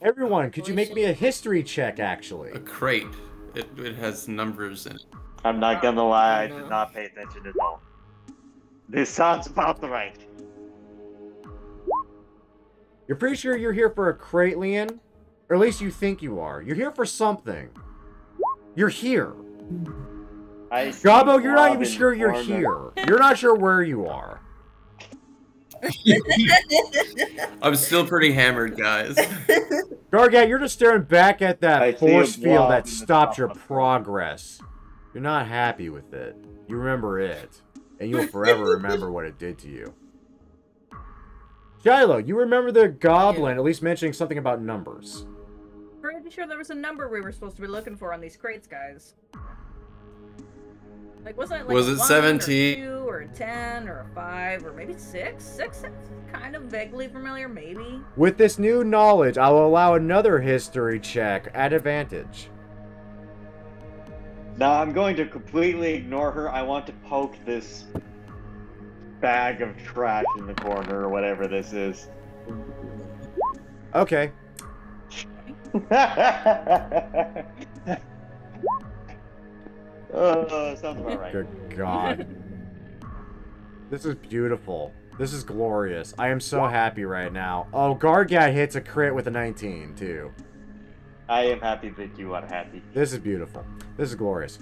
Everyone, could you make me a history check, actually? A crate. It has numbers in it. I'm not gonna lie, I no. did not pay attention at all. This sounds about right. You're pretty sure you're here for a crate, Leon? Or at least you think you are. You're here for something. You're here. I see Gabo, you're not even Blob in sure you're corner. here. You're not sure where you are. I'm still pretty hammered, guys. Gargat, you're just staring back at I that see a force field blob that in the stopped top your of the- progress. You're not happy with it. You remember it. And you'll forever remember what it did to you. Shiloh, you remember the goblin at least mentioning something about numbers. Pretty sure there was a number we were supposed to be looking for on these crates, guys. Like, wasn't it like Was a it 1 17? or 2 or a 10 or a 5 or maybe 6? 6 sounds kind of vaguely familiar, maybe. With this new knowledge, I will allow another history check at advantage. Now I'm going to completely ignore her. I want to poke this bag of trash in the corner or whatever this is. Okay. Sounds about right. Good God. This is beautiful. This is glorious. I am so happy right now. Oh, Gargat hits a crit with a 19, too. I am happy that you are happy. This is beautiful. This is glorious.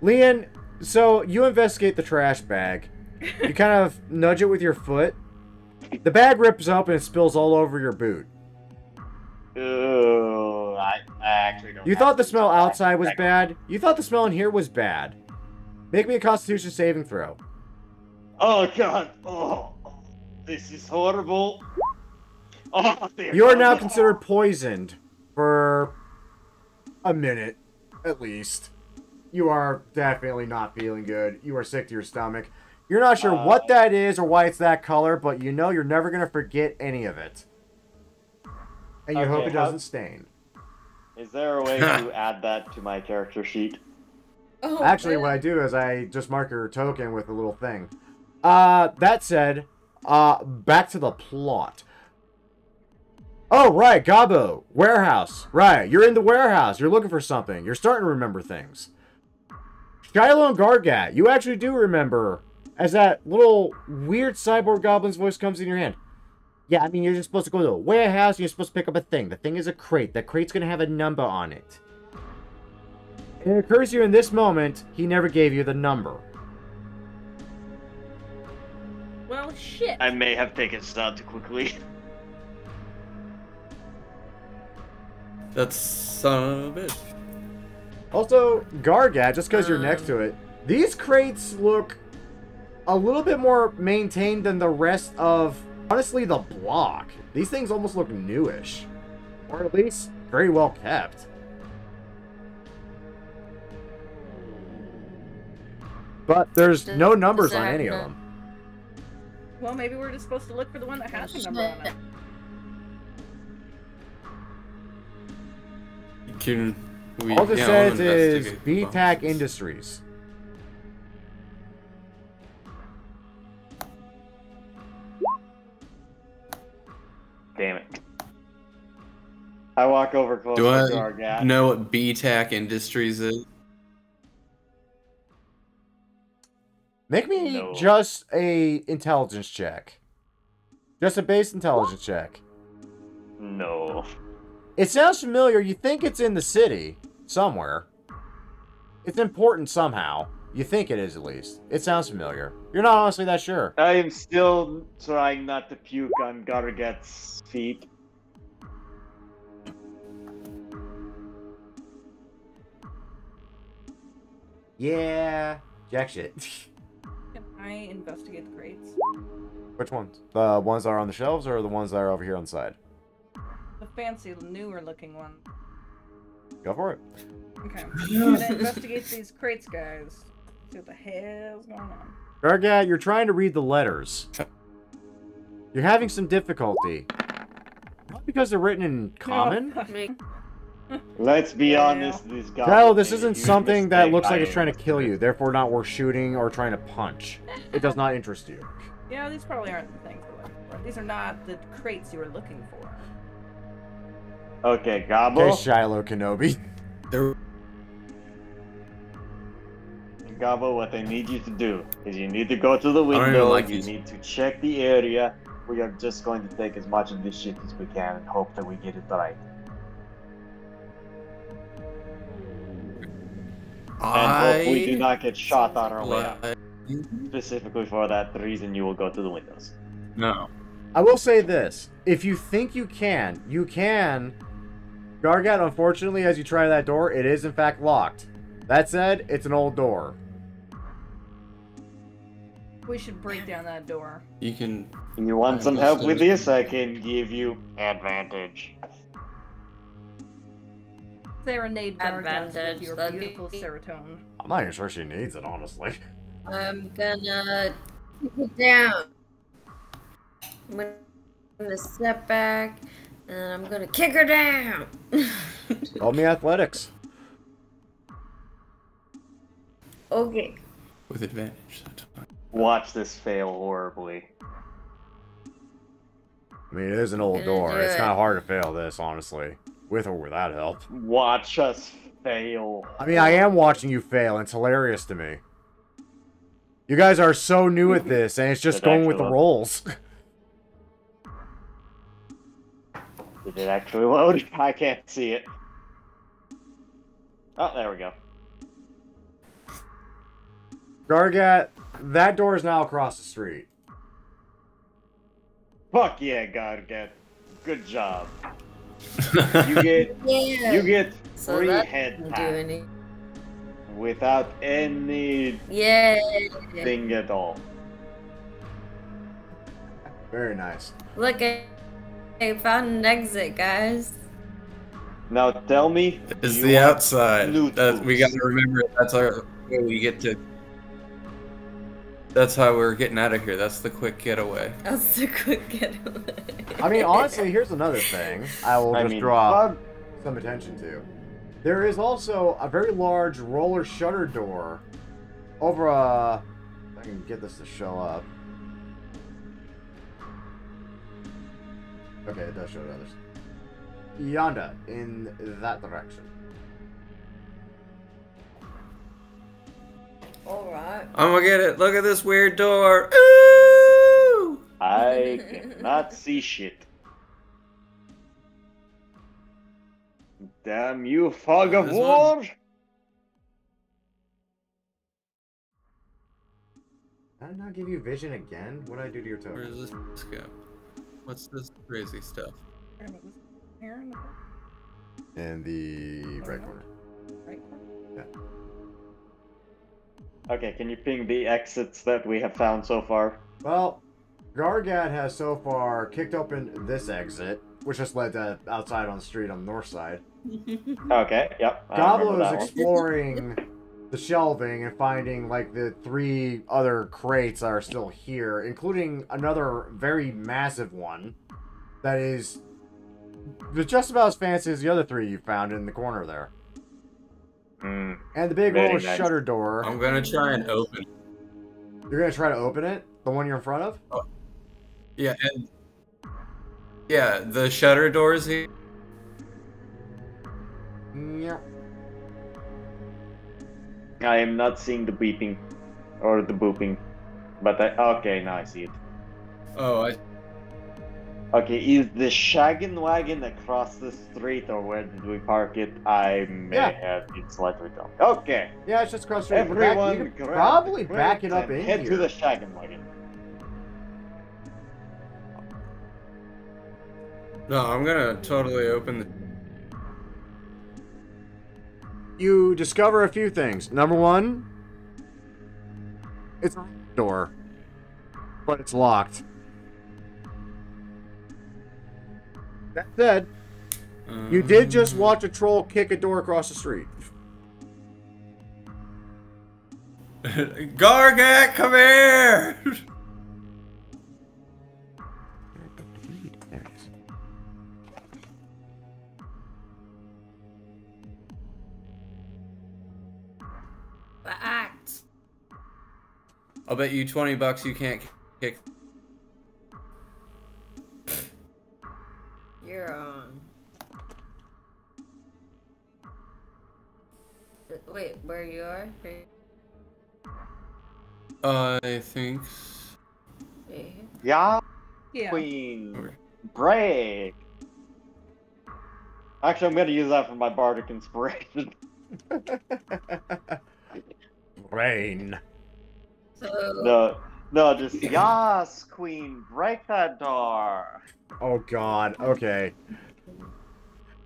Leon, so you investigate the trash bag. You kind of nudge it with your foot. The bag rips open and spills all over your boot. Ooh, I actually don't. You have thought the to smell do that. outside was bad. You thought the smell in here was bad. Make me a Constitution saving throw. Oh God! Oh, this is horrible. Oh, You are now considered poisoned for a minute, at least. You are definitely not feeling good. You are sick to your stomach. You're not sure what that is or why it's that color, but you know you're never going to forget any of it. And you Okay, hope it how- doesn't stain. Is there a way to add that to my character sheet? Oh, Actually, man. what I do is I just mark your token with a little thing. That said, back to the plot. Oh, right, Gabo. Warehouse. Right, you're in the warehouse. You're looking for something. You're starting to remember things. Shiloh and Gargat, you actually do remember as that little weird cyborg goblin's voice comes in your hand. Yeah, I mean, you're just supposed to go to a warehouse and you're supposed to pick up a thing. The thing is a crate. That crate's going to have a number on it. It occurs to you in this moment, he never gave you the number. Well, shit. I may have taken this out too quickly. That's son of a bitch. Also, Gargat, just because you're next to it, these crates look a little bit more maintained than the rest of, honestly, the block. These things almost look newish. Or at least very well kept. But there's no numbers Does it on have any of no- them. Well, maybe we're just supposed to look for the one that has the number on it. Can we? All it yeah, says I'll is investigate the BTAC boxes. Industries. Damn it. I walk over close Do to I Gargat. know what BTAC Industries is? Make me No. just a intelligence check. Just a base intelligence check. No. It sounds familiar. You think it's in the city somewhere. It's important somehow. You think it is, at least. It sounds familiar. You're not honestly that sure. I am still trying not to puke on Gargat's feet. Yeah. Jack shit. Can I investigate the crates? Which ones? The ones that are on the shelves or the ones that are over here on the side? The fancy, newer looking one. Go for it. Okay. I'm gonna investigate these crates, guys. See what the hell's going on. Gargat, you're trying to read the letters. You're having some difficulty. Not because they're written in common. Let's be Yeah. honest, this guy. No, this isn't something that looks like it's trying to kill you, therefore not worth shooting or trying to punch. It does not interest you. Yeah, these probably aren't the things we're looking for. These are not the crates you were looking for. Okay, Okay, Gabo. Shiloh Kenobi. There, Gabo, what I need you to do is you need to go to the don't even window, like you these. need to check the area. We are just going to take as much of this shit as we can and hope that we get it right. And hope we do not get shot on our way out. Specifically for that reason, you will go to the windows. No. I will say this. If you think you can, you can. Gargat, unfortunately, as you try that door, it is in fact locked. That said, it's an old door. We should break down that door. You can. You want some help with this? I can give you advantage. Serenade Gargat Advantage, with your that'd beautiful be- serotonin. I'm not even sure she needs it, honestly. I'm gonna kick it down. I'm gonna step back, and I'm gonna kick her down. Roll me athletics. Okay. With advantage. That's fine. Watch this fail horribly. I mean, it is an old Gonna door. do It's it. kind of hard to fail this, honestly. With or without help. Watch us fail. I mean, I am watching you fail, and it's hilarious to me. You guys are so new at this, and it's just Did going with the actually rolls. Did it actually load? I can't see it. Oh, there we go. Gargat, that door is now across the street. Fuck yeah, Gargat. Good job. You get Yeah. you get So free that head doesn't do tap any. without anything Yeah. at all. Very nice. Look, I found an exit, guys. Now tell me. It's you the want outside. loot We boots? gotta remember that's our way we get to. That's how we're getting out of here. That's the quick getaway. That's a quick getaway. I mean, honestly, here's another thing I will just mean, draw fuck. some attention to. There is also a very large roller shutter door over a... If I can get this to show up. Okay, it does show to others. Yonder, in that direction. Alright. I'm gonna get it. Look at this weird door. Ooh! I cannot see shit. Damn you, fog of This war! one? Did I not give you vision again? What did I do to your Where token? does this go? What's this crazy stuff? Here in the In the right corner. right corner? Okay, can you ping the exits that we have found so far? Well, Gargat has so far kicked open this exit, which just led to outside on the street on the north side. Okay, yep. I Goblo remember is that one. exploring the shelving and finding like the 3 other crates that are still here, including another very massive one that is just about as fancy as the other 3 you found in the corner there. Hmm. And the big Very roller nice. shutter door. I'm gonna try and open. You're gonna try to open it? The one you're in front of? Yeah, and yeah, the shutter doors here. Yeah. I am not seeing the beeping or the booping, but okay, now I see it. Oh, Okay, is the shaggin' wagon across the street or where did we park it? I may have been slightly dumb. Okay, Yeah, it's just across the street. everyone You could grab probably the back crates it up and in head here. to the shaggin' wagon. no, I'm gonna totally open the. You discover a few things. Number one, it's a door, but it's locked. That said, you did just watch a troll kick a door across the street. Gargat, come here! There it is. Act. I'll bet you $20 you can't kick. You're on. Wait, where you are? I think. Wait. Yeah, Yeah. Queen. Okay. Break. Actually, I'm gonna use that for my bardic inspiration. Rain. So, No, just yas, Queen. Break that door. Oh God. Okay.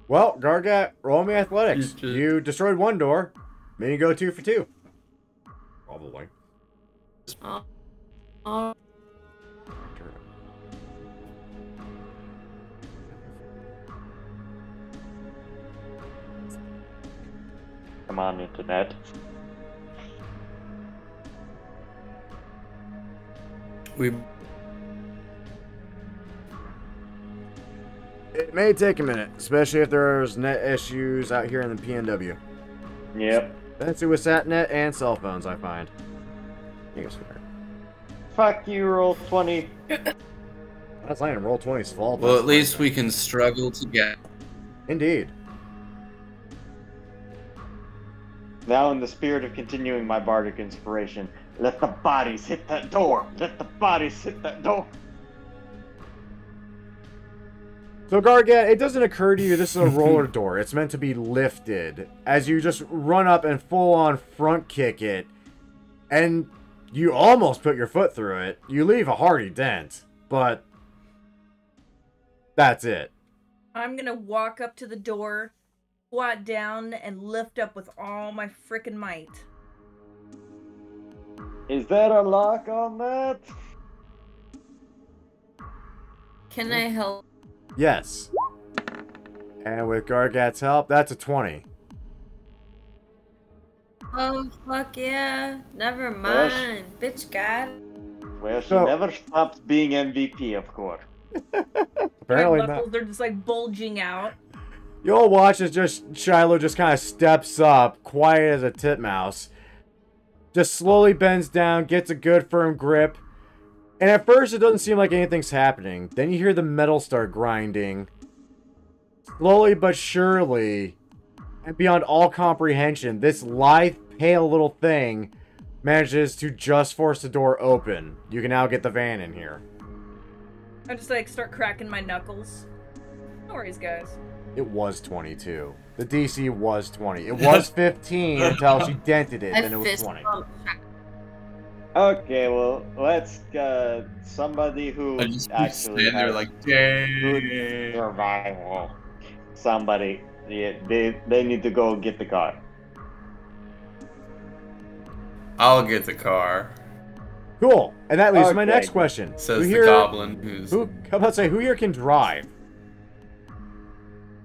Well, Gargat, roll me athletics. You destroyed one door. Maybe you go 2 for 2. Probably. oh, Come on, internet. We. It may take a minute, especially if there's net issues out here in the PNW. Yep. That's it with SatNet and cell phones, I find. You guys are Fuck you, roll 20. That's not even roll 20's fault. Well, at least we can struggle to get. Indeed. Now, in the spirit of continuing my bardic inspiration, let the bodies hit that door. Let the bodies hit that door. So Gargat, it doesn't occur to you this is a roller door. It's meant to be lifted. As you just run up and full-on front kick it, and you almost put your foot through it. You leave a hearty dent, but that's it. I'm gonna walk up to the door, squat down, and lift up with all my frickin' might. Is there a lock on that? can I help? Yes. And with Gargat's help, that's a 20. Oh, fuck yeah. Never mind. Bitch got it. Well, she So- never stops being MVP, of course. Apparently my not. muscles are just like bulging out. You'll watch as just Shiloh just kind of steps up, quiet as a titmouse. Just slowly bends down, gets a good firm grip. And at first it doesn't seem like anything's happening. Then you hear the metal start grinding. Slowly but surely, and beyond all comprehension, this lithe, pale little thing manages to just force the door open. You can now get the van in here. I just like start cracking my knuckles. No worries, guys. It was 22. The DC was 20. It was 15 until she dented it, then it was 20. Okay, well, let's somebody who I just actually stand there has like, good dang. survival. Somebody, yeah, they need to go get the car. I'll get the car. Cool. And that leads to my Okay. next question. Says Who the here, goblin who's. How about to say, who here can drive?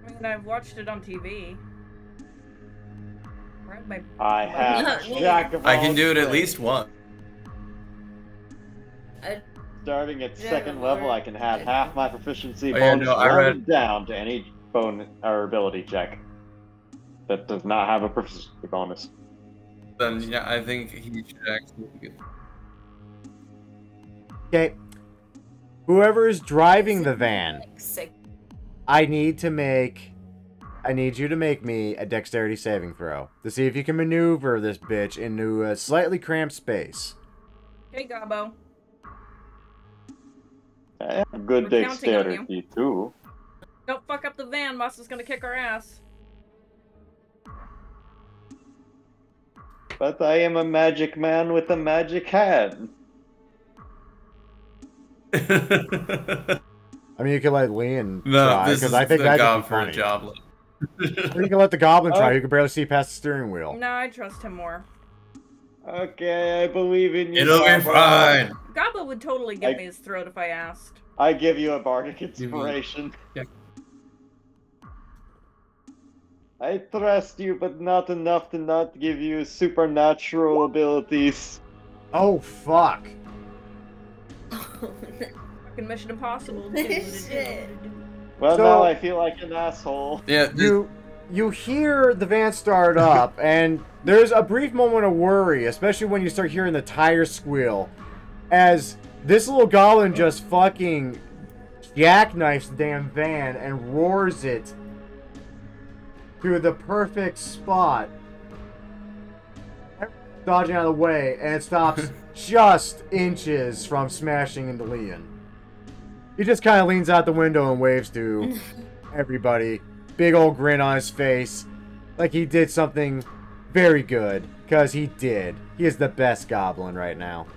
I mean, I've watched it on TV. Ride my I have Not me. jack of I all can do it at trades. least once. Starting at Yeah, second but level, we're- I can have half my proficiency Oh, yeah, bonus no, I rounded read- down to any bonus or ability check that does not have a proficiency bonus. Then yeah, I think he should actually get. Okay. Whoever is driving the van, Sick. I need to make I need you to make me a dexterity saving throw to see if you can maneuver this bitch into a slightly cramped space. Hey, Gobbo. I have good We're counting on you. dexterity too. Don't fuck up the van. Moss is gonna kick our ass. But I am a magic man with a magic hand. I mean, you could let Leon No, try, this because is I think the that'd gob be for a funny. job. Or you can let the goblin try. Oh. You can barely see past the steering wheel. No, I trust him more. Okay, I believe in you. It'll be Gobbo. fine. Gobbo would totally give me his throat if I asked. I give you a bardic inspiration. Yeah. I trust you, but not enough to not give you supernatural abilities. Oh, fuck. Fucking Mission Impossible. Shit. Well, So- now I feel like an asshole. Yeah, You hear the van start up, and there's a brief moment of worry, especially when you start hearing the tires squeal, as this little goblin just fucking jackknifes the damn van and roars it to the perfect spot, dodging out of the way, and it stops just inches from smashing into Leon. He just kind of leans out the window and waves to everybody. Big old grin on his face, like he did something very good, because he did. He is the best goblin right now.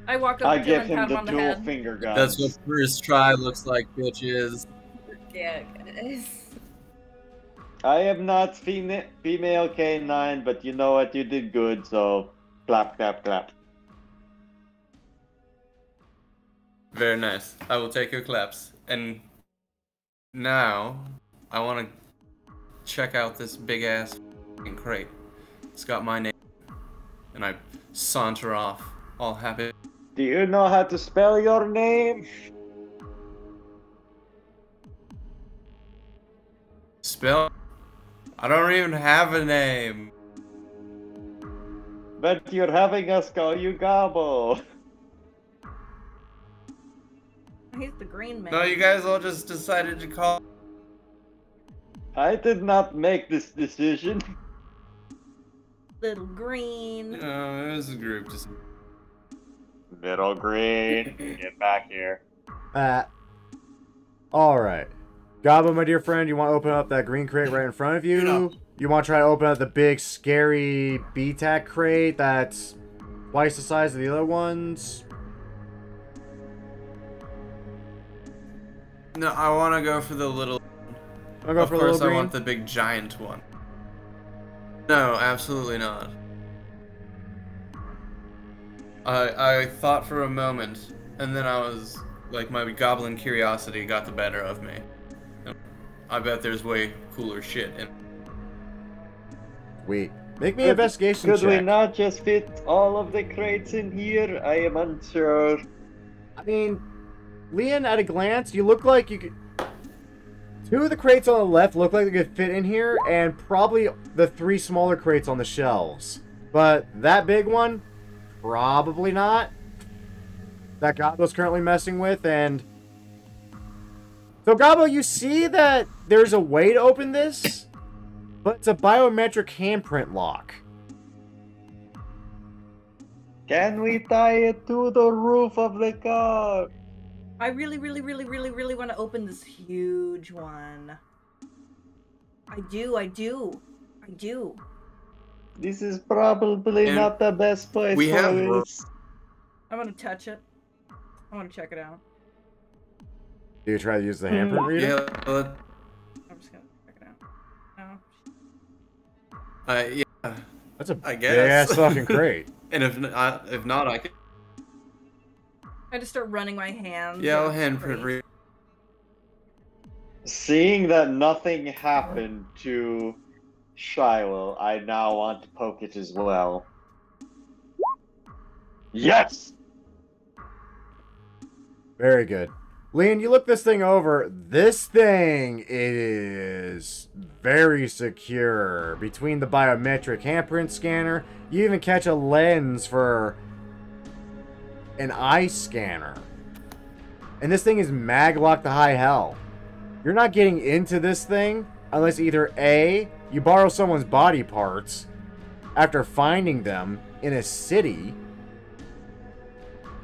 I walk up I to give him and pat him him the on the dual head. finger gun. that's what first try looks like, bitches. Yeah, guys. I am not female canine, but you know what? You did good, so clap, clap, clap. Very nice. I will take your claps. And now, I want to check out this big ass fucking crate. It's got my name. And I saunter off, all happy. Do you know how to spell your name? Spell? I don't even have a name. But you're having us call you Gobbo. He's the green man. No, you guys all just decided to call. I did not make this decision. Little green. No, it was a group. Just Little green, get back here. Alright. Gobbo, my dear friend, you want to open up that green crate right in front of you? No. You want to try to open up the big, scary BTAC crate that's twice the size of the other ones? no, I want to go for the little. I'll go Of for the course, little I green. want the big giant one. No, absolutely not. I thought for a moment, and then I was like, my goblin curiosity got the better of me. I bet there's way cooler shit in. Wait. Make me an investigation Could we check. not just fit all of the crates in here? I am unsure. I mean, Leon, at a glance, you look like you could... Two of the crates on the left look like they could fit in here, and probably the three smaller crates on the shelves. But that big one, probably not. That Gobbo's currently messing with, and... So, Gobbo, you see that there's a way to open this, but it's a biometric handprint lock. Can we tie it to the roof of the car? I really want to open this huge one. I do. This is probably And not the best place we for have this. I want to touch it. I want to check it out. Do you try to use the handprint reader? Yeah, I'm just gonna check it out. No. yeah. That's a I big-ass guess. fucking crate. And if not, I could. I just start running my hands. Yeah, I'll over the handprint crate. read. Seeing that nothing happened to Shiloh, I now want to poke it as well. Yes! Very good. Leon, you look this thing over. This thing is very secure. Between the biometric handprint scanner, you even catch a lens for an eye scanner. And this thing is mag-locked to high hell. You're not getting into this thing Unless either A, you borrow someone's body parts after finding them in a city,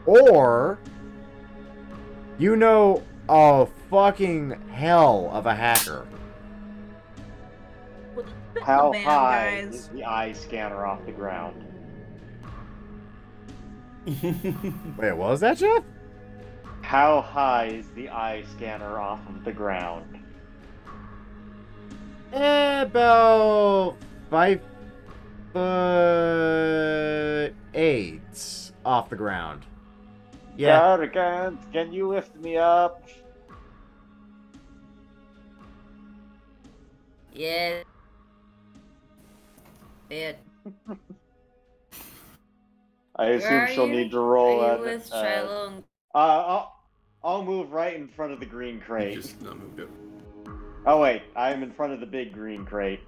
or you know a fucking hell of a hacker. Well, spit in How the van, high guys. is the eye scanner off the ground? Wait, what was that, Jeff? How high is the eye scanner off of the ground? About 5'8" off the ground. Yeah. Gargant, can you lift me up? Yeah. Yeah. I Where assume are she'll you? need to roll Are at. you with Shiloh and I'll move right in front of the green You crate. just not moved up. Oh wait, I'm in front of the big green crate.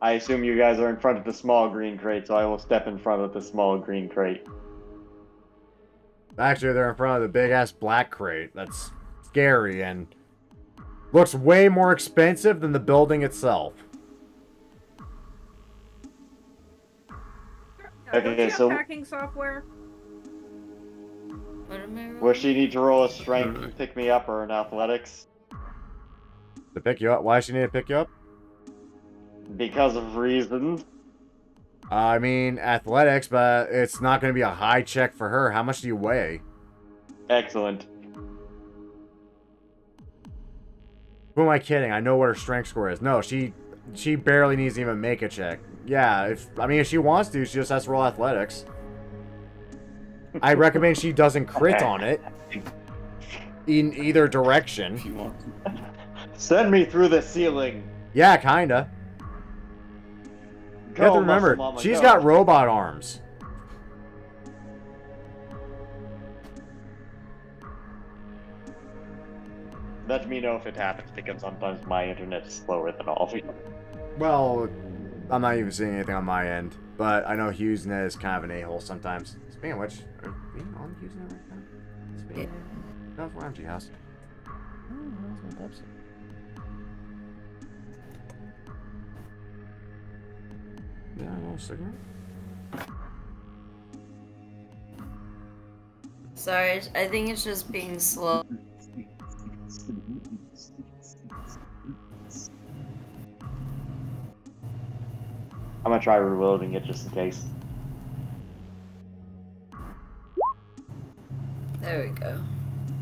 I assume you guys are in front of the small green crate, so I will step in front of the small green crate. Actually, they're in front of the big-ass black crate. That's scary and looks way more expensive than the building itself. Okay, Don't you have so- hacking software? what am I rolling? Will she need to roll a strength to pick me up or an athletics? To pick you up? Why does she need to pick you up? Because of reasons. I mean, athletics, but it's not going to be a high check for her. How much do you weigh? Excellent. Who am I kidding? I know what her strength score is. No, she barely needs to even make a check. Yeah, if she wants to, she just has to roll athletics. I recommend she doesn't crit on it in either direction. If you want to. Send me through the ceiling. Yeah, kinda. You have to remember, Muscle Mama, she's go. got robot arms. Let me know if it happens, because sometimes my internet is slower than all of you. Well, I'm not even seeing anything on my end, but I know HughesNet is kind of an a-hole sometimes. Speaking of which, are we on HughesNet right now? Speaking of, no, we're empty house. Oh, that's my episode. Yeah, no cigarette. Sorry, I think it's just being slow. I'm gonna try reloading it just in case. There we go.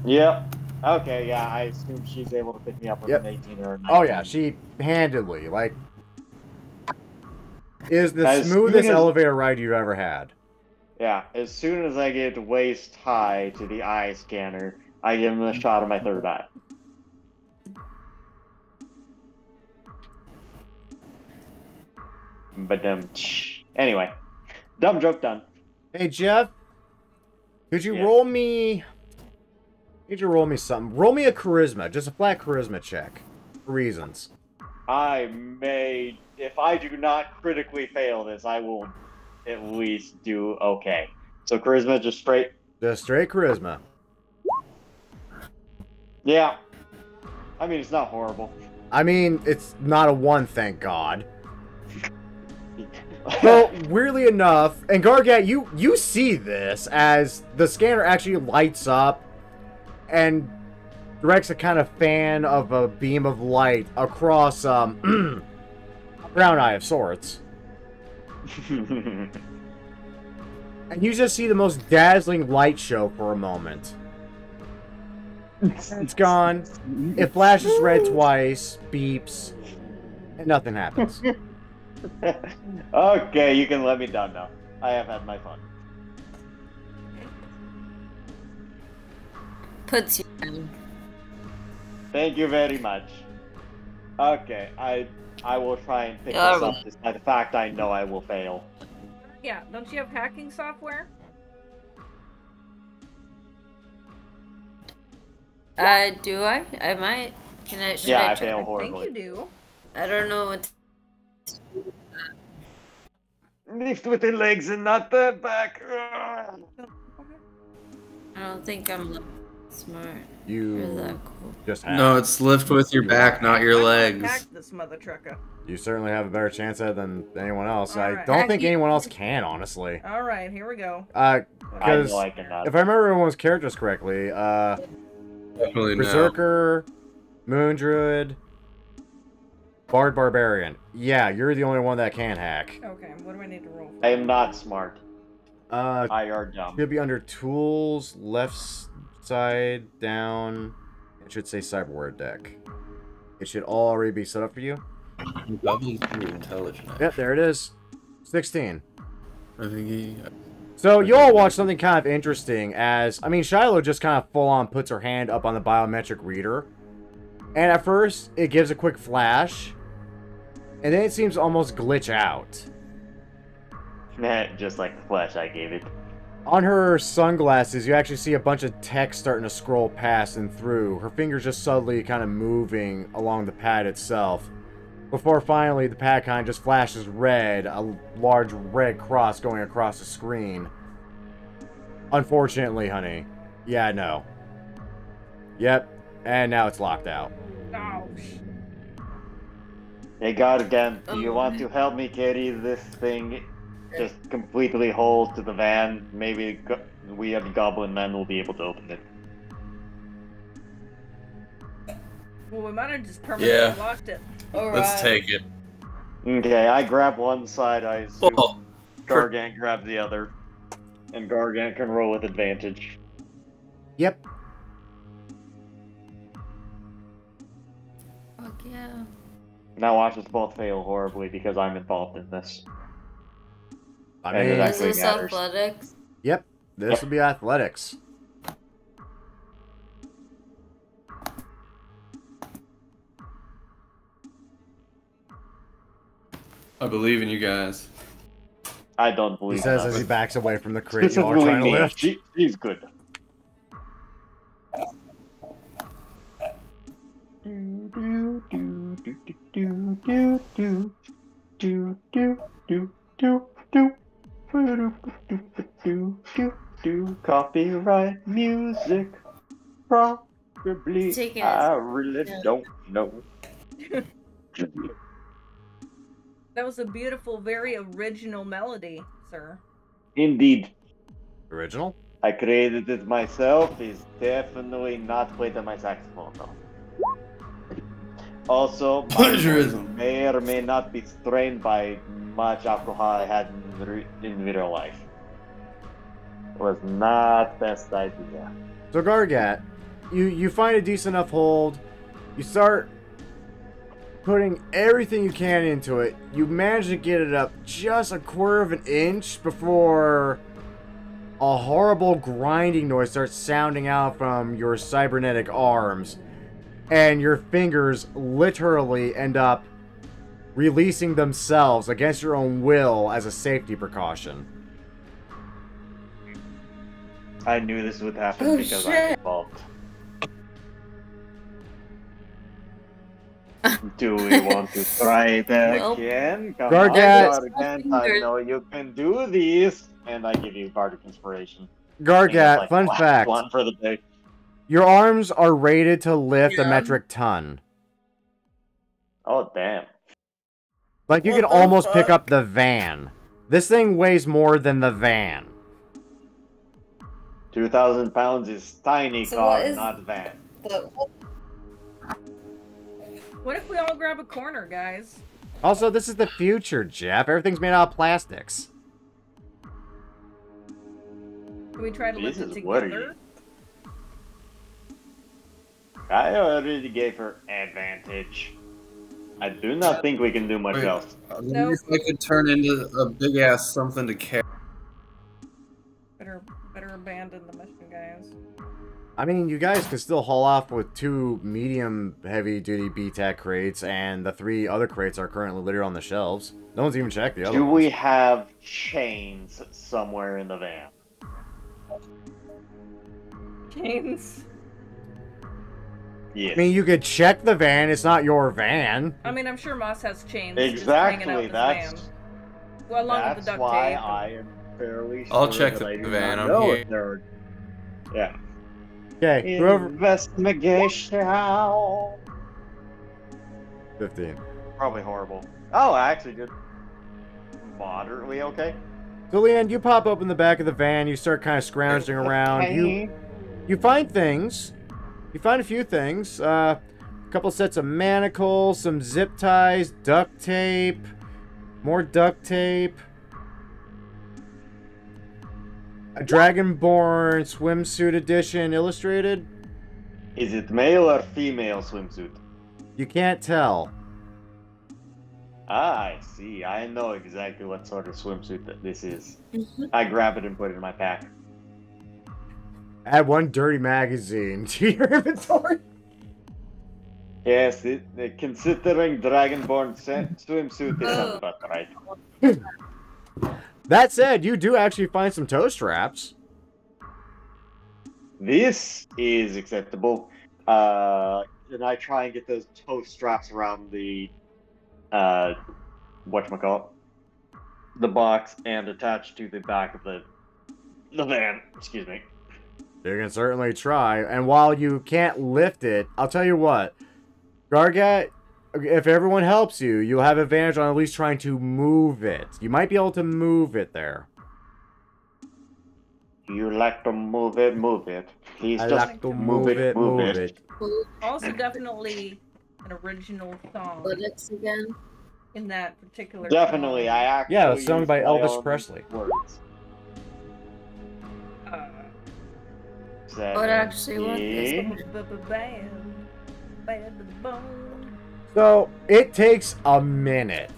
Yep. Okay, yeah, I assume she's able to pick me up with Yep. an 18 or a 19. Oh yeah, she handedly, like, is the As smoothest soon as- elevator ride you've ever had. Yeah, as soon as I get waist high to the eye scanner, I give him a shot of my third eye. But anyway, dumb joke done. Hey Jeff, could you Yeah. roll me? Could you roll me something? Roll me a charisma, just a flat charisma check, for reasons. I may, if I do not critically fail this, I will at least do okay. So charisma, just straight. Just straight charisma. Yeah. I mean, it's not horrible. I mean, it's not a 1, thank God. Well, weirdly enough, and Gargat, you see this as the scanner actually lights up and directs a kind of fan of a beam of light across a brown eye of sorts. And you just see the most dazzling light show for a moment. It's gone. It flashes red twice, beeps, and nothing happens. Okay, you can let me down now. I have had my fun. Puts you down. Thank you very much. Okay, I will try and pick Yeah, this up despite the fact I know I will fail. Yeah, don't you have hacking software? Do I? I might. Can I? Should Yeah, I I try? fail I think horribly. you do. I don't know what. Lift with the legs and not the back. I don't think I'm. Smart. You Or that cool. just have. No, it's lift with your back, not your I'm legs. gonna hack this mother trucker. You certainly have a better chance at it than anyone else. I Alright. don't think anyone else can, honestly. All right, here we go. I Because know I cannot. if I remember everyone's characters correctly, Definitely no. Berserker, Moon Druid, Bard Barbarian. Yeah, you're the only one that can hack. Okay, what do I need to roll? I am not smart. Uh, I are dumb. should be under tools, left side down. It should say cyberware deck. It should already be set up for you. Double through intelligence. Yep, there it is. 16. I think he. So you all watch something kind of interesting as, I mean, Shiloh just kind of full on puts her hand up on the biometric reader. And at first, it gives a quick flash. And then it seems to almost glitch out. Just like the flash I gave it. On her sunglasses, you actually see a bunch of text starting to scroll past and through. Her fingers just subtly kind of moving along the pad itself. Before finally the pad kind of just flashes red, a large red cross going across the screen. Unfortunately, honey. Yeah, no. Yep, and now it's locked out. Oh, Hey, God, again, do you want to help me carry this thing just completely whole to the van? Maybe we have the Goblin Men will be able to open it. well, we might have just permanently locked it. Alright. Let's take it. Okay, I grab one side, I assume Oh, Gargant grabs the other. And Gargant can roll with advantage. Yep. Fuck yeah. Now watch us both fail horribly because I'm involved in this. I And it mean, Is actually this matters. athletics? yep, this will be athletics. I believe in you guys. I don't believe He says that. as he backs away from the crate you all are Specifically trying to me. lift. She's good. Copyright music, probably. Take it. I really Yeah. don't know. That was a beautiful, very original melody, sir. Indeed, Original? I created it myself. It's definitely not played on my saxophone though. Also, my voice Plagiarism. may or may not be strained by much alcohol I had in real life. It was not best idea. So Gargat, you find a decent enough hold. You start putting everything you can into it. You manage to get it up just a quarter of an inch before a horrible grinding noise starts sounding out from your cybernetic arms. And your fingers literally end up releasing themselves against your own will as a safety precaution. I knew this would happen Oh, because I'm shit. involved. Do we want to try it Well, again? Come Gargat. on, Gargant, I know you can do these. And I give you Bardic Inspiration. Gargat, Like, fun last fact. one for the day. Your arms are rated to lift a Yeah. metric ton. Oh, damn. Like, you What can the almost pick fuck? up the van. This thing weighs more than the van. 2,000 pounds is tiny So car, what is- not van. But What if we all grab a corner, guys? Also, this is the future, Jeff. Everything's made out of plastics. Can we try to lift it Jesus, what are together? I already gave her advantage. I do not think we can do much Wait. else. I wonder if I could turn into a big ass something to carry. Better abandon the mission, guys. I mean, you guys can still haul off with 2 medium heavy-duty BTAC crates, and the 3 other crates are currently littered on the shelves. No one's even checked the other Do we ones. have chains somewhere in the van? Chains. Yes. I mean, you could check the van. It's not your van. I mean, I'm sure Moss has chains. just hanging out Exactly. in his That's van. Well, along with the duct why tape. I am fairly sure I'll check that the I do van, not I'm know here. if there are- Yeah. Okay, whoever. Investigation. 15. Probably horrible. Oh, I actually did moderately okay. So, Leanne, you pop open the back of the van. You start kind of scrounging around. You find things. You find a few things. A couple sets of manacles, some zip ties, duct tape, more duct tape. A Dragonborn swimsuit edition illustrated. Is it male or female swimsuit? You can't tell. Ah, I see. I know exactly what sort of swimsuit that this is. I grab it and put it in my pack. Add one dirty magazine to your inventory. Yes, considering Dragonborn swimsuit is not about right. That said, you do actually find some toe straps. This is acceptable. And I try and get those toe straps around the whatchamacallit, the box and attached to the back of the van. Excuse me. You can certainly try. And while you can't lift it, I'll tell you what. Gargat, if everyone helps you, you'll have advantage on at least trying to move it. You might be able to move it there. You like to move it, move it. Please I just like to move it. Also, definitely an original song Bullets again. in that particular. Definitely, song. I actually. Yeah, it's sung used by my Elvis own Presley. Words. What actually was this? So, it takes a minute.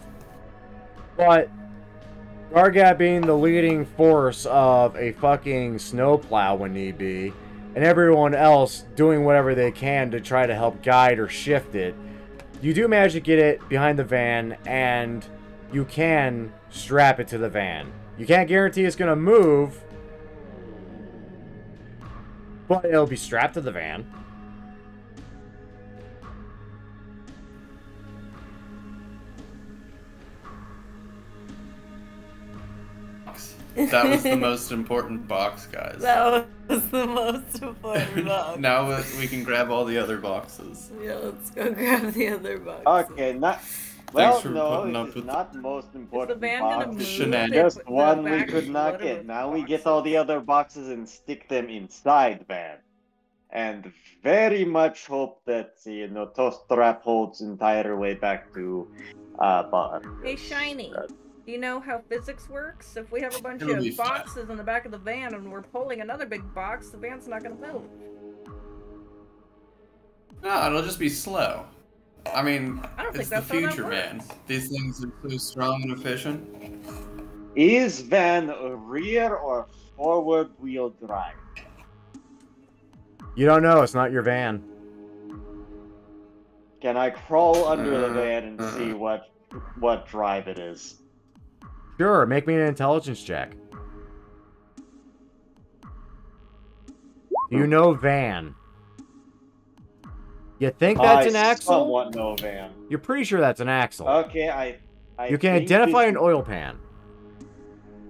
But, Gargat being the leading force of a fucking snowplow when need be, and everyone else doing whatever they can to try to help guide or shift it, you do manage to get it behind the van, and you can strap it to the van. You can't guarantee it's going to move, but it'll be strapped to the van. That was the most important box, guys. That was the most important box. Now we can grab all the other boxes. Yeah, let's go grab the other box. Okay, not. Well, for no, putting up it's with not most important. van gonna box. move? Shenanigans. Just one we could not whatever get. Now we get all the boxes. other boxes and stick them inside the van. And very much hope that toe strap holds entire way back to bar. Hey, Shiny. Do you know how physics works? If we have a bunch It'll be of fine. boxes in the back of the van and we're pulling another big box, the van's not gonna move. No, it'll just be slow. I mean, I don't it's think the that's how that future, man. works. These things are so strong and efficient. Is van a rear or forward wheel drive? You don't know, it's not your van. Can I crawl under the van and see what drive it is? Sure, make me an intelligence check. You know van. You think that's an axle? Somewhat know van. You're pretty sure that's an axle. Okay, I You can think identify this- an oil pan.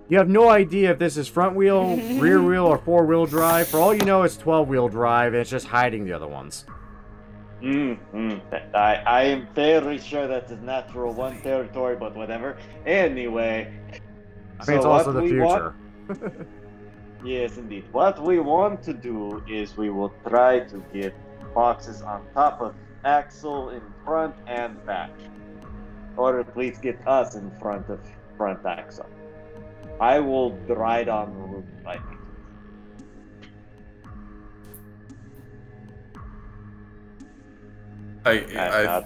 You have no idea if this is front wheel, rear wheel, or four-wheel drive. For all you know, it's 12-wheel drive, and it's just hiding the other ones. I am very sure that is natural one territory, but whatever. Anyway. I mean, it's also the what we future. Yes, indeed. What we want to do is we will try to get boxes on top of axle in front and back. Or at least get us in front of front axle. I will ride on the roof if I need to.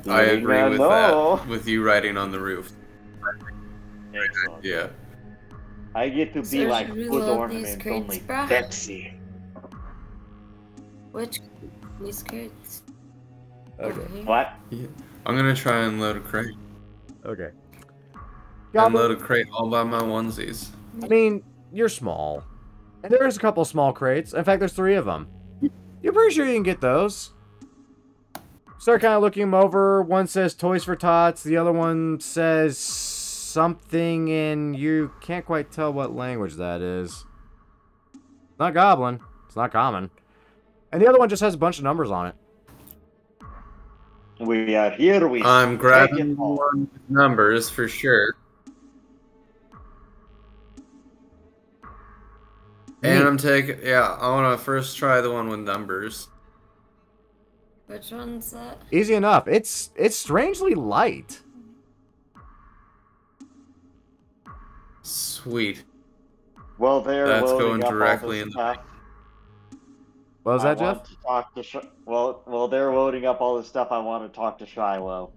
I agree with that. With you riding on the roof. Excellent. Yeah. I get to be So like should we foot load ornament, these crates, only bruh? sexy. Which these crates? Okay. Over here? What? I'm gonna try and load a crate. Okay. Unload a crate all by my onesies. I mean, you're small. And there's a couple small crates. In fact, there's 3 of them. You're pretty sure you can get those. Start kind of looking them over. One says Toys for Tots. The other one says something in... You can't quite tell what language that is. It's not Goblin. It's not common. And the other one just has a bunch of numbers on it. We are here. I'm take grabbing it all. one with numbers for sure. And I'm taking, yeah, I want to first try the one with numbers. Which one's that? Easy enough. It's strangely light. Sweet. Well, they're That's loading going up directly all in this the stuff. What was that, I want Jeff? to talk to well, they're loading up all this stuff. I want to talk to Shiloh.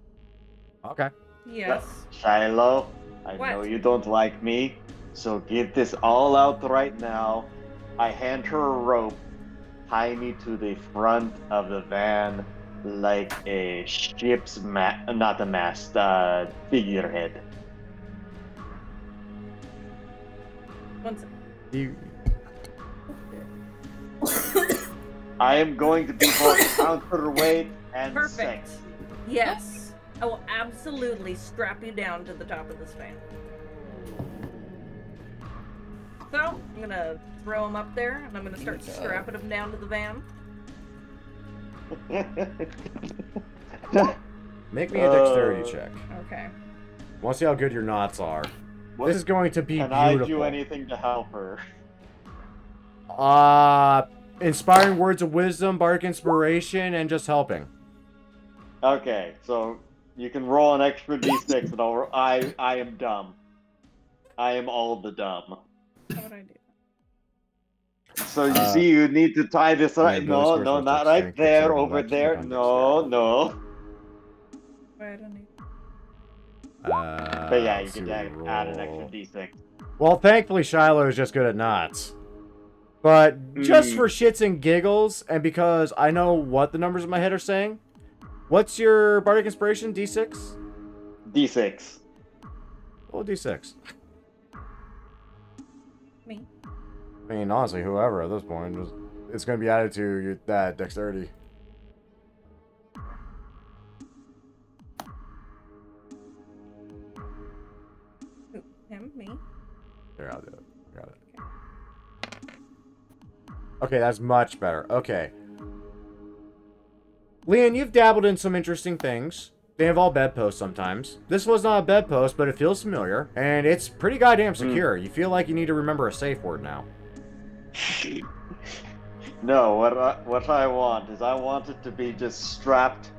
Okay. Yes. Shiloh, I What? know you don't like me, so get this all out right now. I hand her a rope, tie me to the front of the van like a ship's not a mast, figurehead. One second. You, I am going to be both counterweight and Perfect. sexy. Yes. I will absolutely strap you down to the top of this van. So, I'm gonna throw him up there, and I'm gonna start strapping him down to the van. make me a dexterity check. Okay. I want to see how good your knots are. What- This is going to be Can I beautiful. do anything to help her? Inspiring words of wisdom, bardic inspiration, and just helping. Okay, so you can roll an extra d6 and I am dumb. I am all the dumb. How would I do? So you see, you need to tie this right. yeah, No, bonus no, scores not with right strength, there, dexterity, over luck, there. check on No, no. Wait, I don't need. But yeah, you can to add an roll. extra d6. Well, thankfully Shiloh is just good at knots. But just for shits and giggles, and because I know what the numbers in my head are saying, what's your bardic inspiration? D6? D6. Oh, D6. Me. I mean, honestly, whoever at this point, it's going to be added to that dexterity. Who? Him? Me? Here, I'll do it. Got it. Okay, that's much better. Okay. Leon, you've dabbled in some interesting things. They involve bedposts sometimes. This was not a bedpost, but it feels familiar. And it's pretty goddamn secure. You feel like you need to remember a safe word now. No, what I want is I want it to be just strapped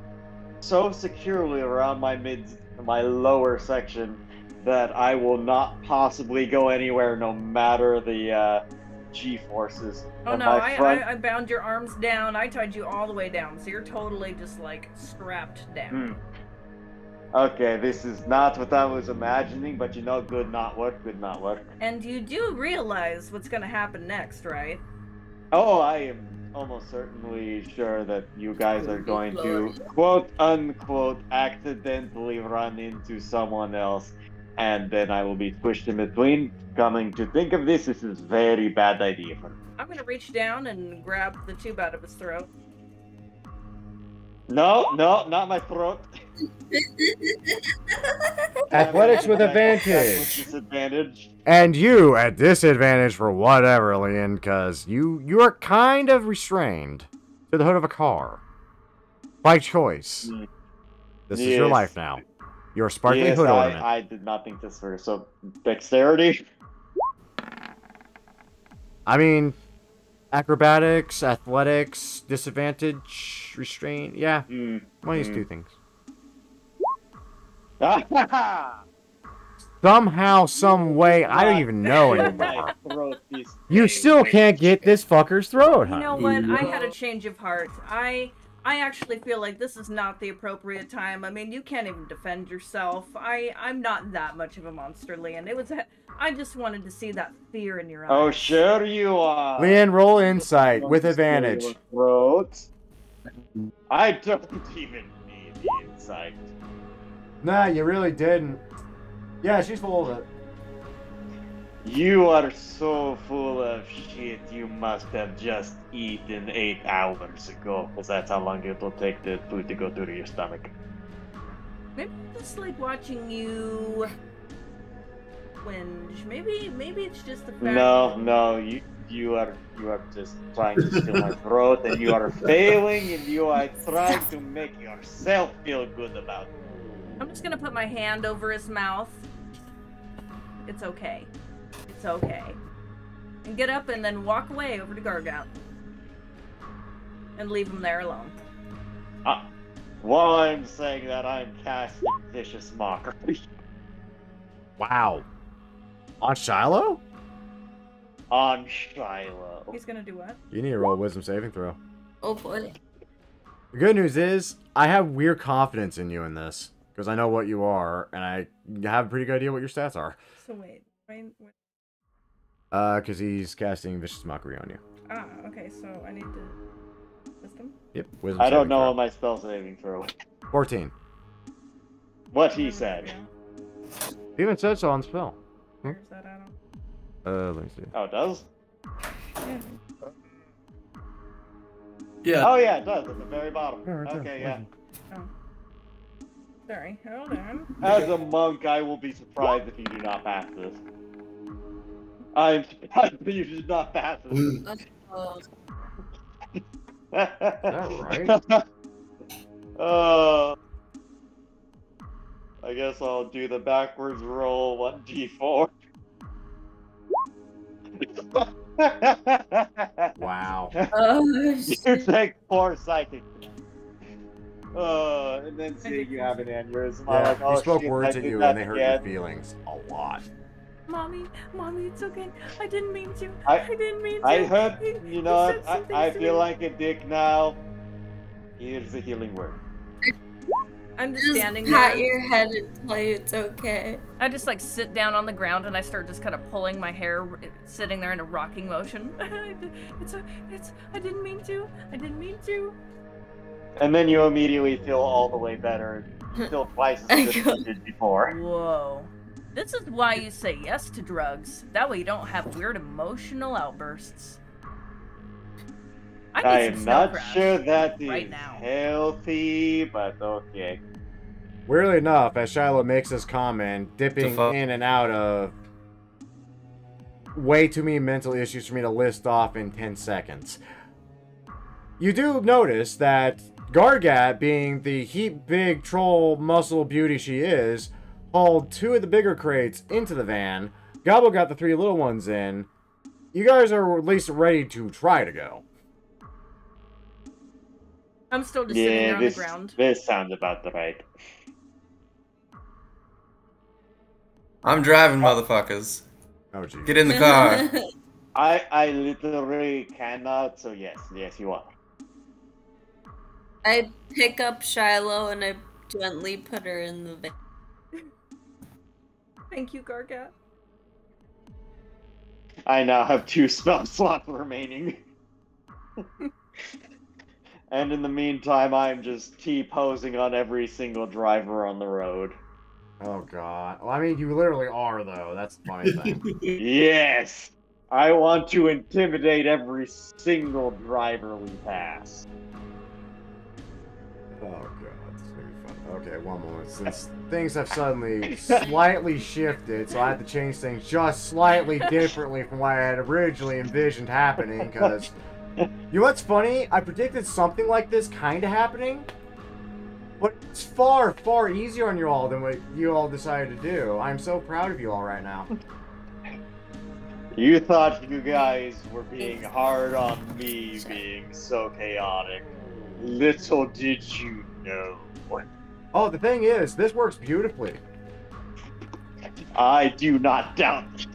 so securely around my lower section that I will not possibly go anywhere, no matter the G-forces. Oh And no, my front- I bound your arms down. I tied you all the way down, so you're totally just like strapped down. Okay, this is not what I was imagining, but you know, good not work, good not work. And you do realize what's gonna happen next, right? Oh, I am almost certainly sure that you guys are going to, quote unquote, accidentally run into someone else, and then I will be squished in between. Coming to think of this, this is a very bad idea for me. I'm gonna reach down and grab the tube out of his throat. No, not my throat. Athletics with Athletics advantage. disadvantage. And you at disadvantage for whatever, Leon, because you are kind of restrained to the hood of a car. By choice. This is your Yes. life now. Your sparkling Yes, hood ornament. I did not think this through. So, dexterity? I mean, acrobatics, athletics, disadvantage, restraint. Yeah, one of these two things. Somehow, some way, I don't even know anymore. You still can't get this fucker's throat, You huh? know what? I had a change of heart. I actually feel like this is not the appropriate time. I mean, you can't even defend yourself. I'm not that much of a monster, Leon. I just wanted to see that fear in your eyes. Oh, sure you are. Leon, roll insight with advantage. Throat. I don't even need the insight. Nah, you really didn't. Yeah, she's full of it. You are so full of shit. You must have just eaten 8 hours ago, because that's how long it will take the food to go through your stomach. Maybe I just like watching you twinge. Maybe it's just the fact. No, you are just trying to steal my throat, and you are failing, and you are trying to make yourself feel good about it. I'm just gonna put my hand over his mouth. It's okay. It's okay. And get up and then walk away over to Gargout. And leave him there alone. While I'm saying that, I'm casting Vicious Mockery. Wow. On Shiloh? On Shiloh. He's gonna do what? You need to roll a wisdom saving throw. Oh boy. The good news is, I have weird confidence in you in this. Because I know what you are, and I have a pretty good idea what your stats are. So wait. Because he's casting Vicious Mockery on you. Ah, okay, so I need to... Wisdom? Yep, wisdom I don't saving know throw. what my spell saving throw. 14. What he said. He even said so on spell. Where's that? I don't... Let me see. Oh, it does? Yeah. Yeah. Oh yeah, it does, at the very bottom. Yeah, right there. Okay, yeah. Oh. Sorry, hold on. As a monk, I will be surprised if you do not pass this. I'm surprised that you did not pass this. Oh, Is that right? I guess I'll do the backwards roll 1d4. Wow. oh You shit. take 4 psychic. And then seeing you have an aneurysm. I'm Yeah, like, oh, he spoke shit, words I at did you that and they hurt again. your feelings a lot. Mommy, it's okay. I didn't mean to. I- I didn't mean to. I heard, He- you know he what, said something I to feel me. like a dick now. Here's the healing word. I'm just Just standing pat there. your head and tell you it's okay. I just like sit down on the ground and I start just kind of pulling my hair, sitting there in a rocking motion. I didn't mean to. I didn't mean to. And then you immediately feel all the way better. Feel twice as good as you did before. Whoa. This is why you say yes to drugs. That way you don't have weird emotional outbursts. I need I'm some Snow not Crash sure that is right now. healthy, but okay. Weirdly enough, as Shiloh makes this comment, dipping fuck? in and out of way too many mental issues for me to list off in 10 seconds. You do notice that Gargat, being the heap big troll muscle beauty she is, hauled 2 of the bigger crates into the van. Gobble got the 3 little ones in. You guys are at least ready to try to go. I'm still just sitting Yeah, there on the ground. this sounds about right. I'm driving, motherfuckers. Oh, gee. Get in the car. I literally cannot, so yes, you are. I pick up Shiloh and I gently put her in the van. Thank you, Gargat. I now have 2 spell slots remaining. And in the meantime, I'm just T-posing on every single driver on the road. Oh, God. Well, I mean, you literally are, though. That's the funny thing. Yes! I want to intimidate every single driver we pass. Oh, God. This is going to be fun. Okay, one moment. Since things have suddenly slightly shifted, so I had to change things just slightly differently from what I had originally envisioned happening, because... You know what's funny? I predicted something like this kind of happening, but it's far, far easier on you all than what you all decided to do. I'm so proud of you all right now. You thought you guys were being hard on me being so chaotic. Little did you know. Oh, the thing is, this works beautifully. I do not doubt.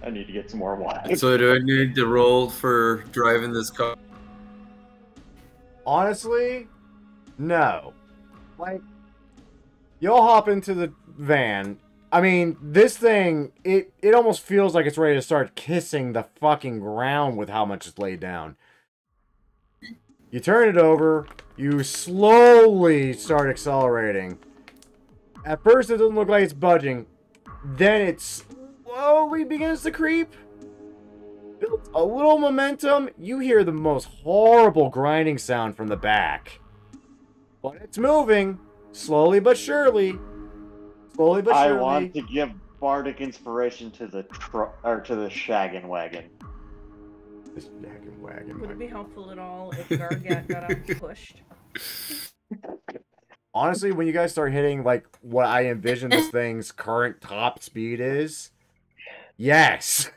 I need to get some more water. So do I need to roll for driving this car? Honestly, no. Like, you'll hop into the van. I mean, this thing, it almost feels like it's ready to start kissing the fucking ground with how much it's laid down. You turn it over, you slowly start accelerating. At first, it doesn't look like it's budging. Then it slowly begins to creep. Builds a little momentum. You hear the most horrible grinding sound from the back. But it's moving. Slowly but surely. Slowly but I surely. want to give bardic inspiration to the shaggin' wagon. This jagged wagon. Would it be helpful at all if Gargat got out pushed? Honestly, when you guys start hitting like what I envision this thing's current top speed is, yes.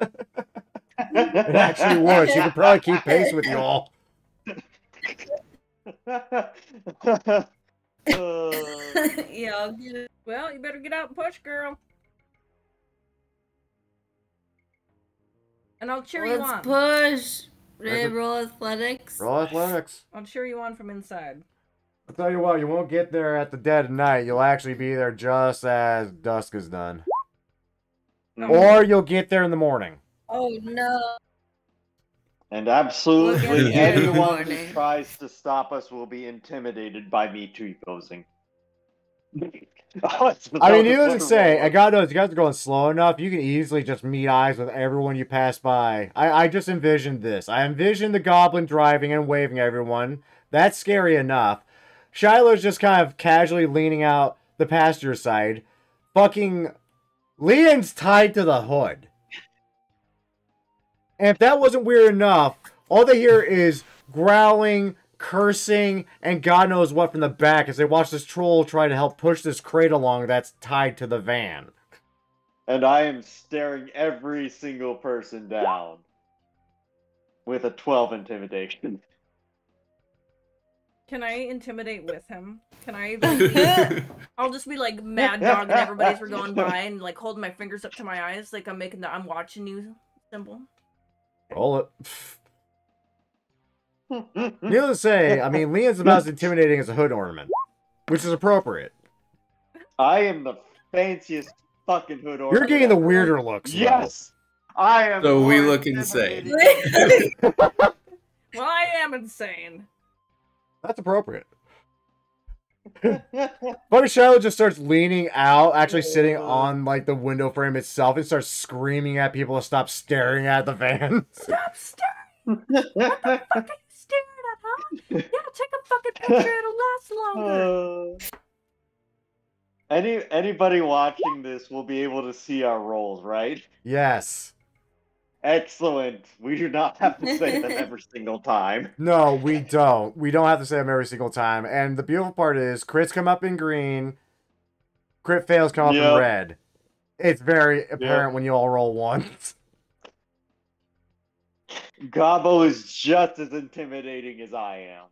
It actually would. She could probably keep pace with you all. Yeah, I'll get it. Well, you better get out and push, girl. And I'll cheer you Let's on. push. Ready to roll athletics? Roll athletics. I'll cheer you on from inside. I'll tell you what, you won't get there at the dead of night. You'll actually be there just as dusk is done. Or you'll get there in the morning. Oh no. And absolutely We'll get there in the anyone who morning. tries to stop us will be intimidated by me T-posing. Oh, I mean, needless to say, and God knows, you guys are going slow enough, you can easily just meet eyes with everyone you pass by. I just envisioned this. I envisioned the goblin driving and waving at everyone. That's scary enough. Shiloh's just kind of casually leaning out the passenger side. Fucking Leon's tied to the hood. And if that wasn't weird enough, all they hear is growling, cursing, and God knows what from the back as they watch this troll try to help push this crate along that's tied to the van. And I am staring every single person down with a 12 intimidation. Can I intimidate with him? Can I be, I'll just be like mad dog and everybody's we're going by and like holding my fingers up to my eyes like I'm making the I'm watching you symbol. Roll it. Needless to say, I mean, Leon's about as intimidating as a hood ornament, which is appropriate. I am the fanciest fucking hood ornament. You're getting the weirder looks. though. Yes! I am. So we more look insane. intimidating. Well, I am insane. That's appropriate. But Shiloh just starts leaning out, actually sitting on like the window frame itself, and starts screaming at people to stop staring at the van. Stop staring! What the fuck are you staring at, huh? Yeah, take a fucking picture, it'll last longer. Anybody watching this will be able to see our rolls, right? Yes. Excellent. We do not have to say them every single time. No, we don't. We don't have to say them every single time. And the beautiful part is, crits come up in green, crit fails come up in Yep. red. It's very apparent when you all roll ones. Gobbo is just as intimidating as I am.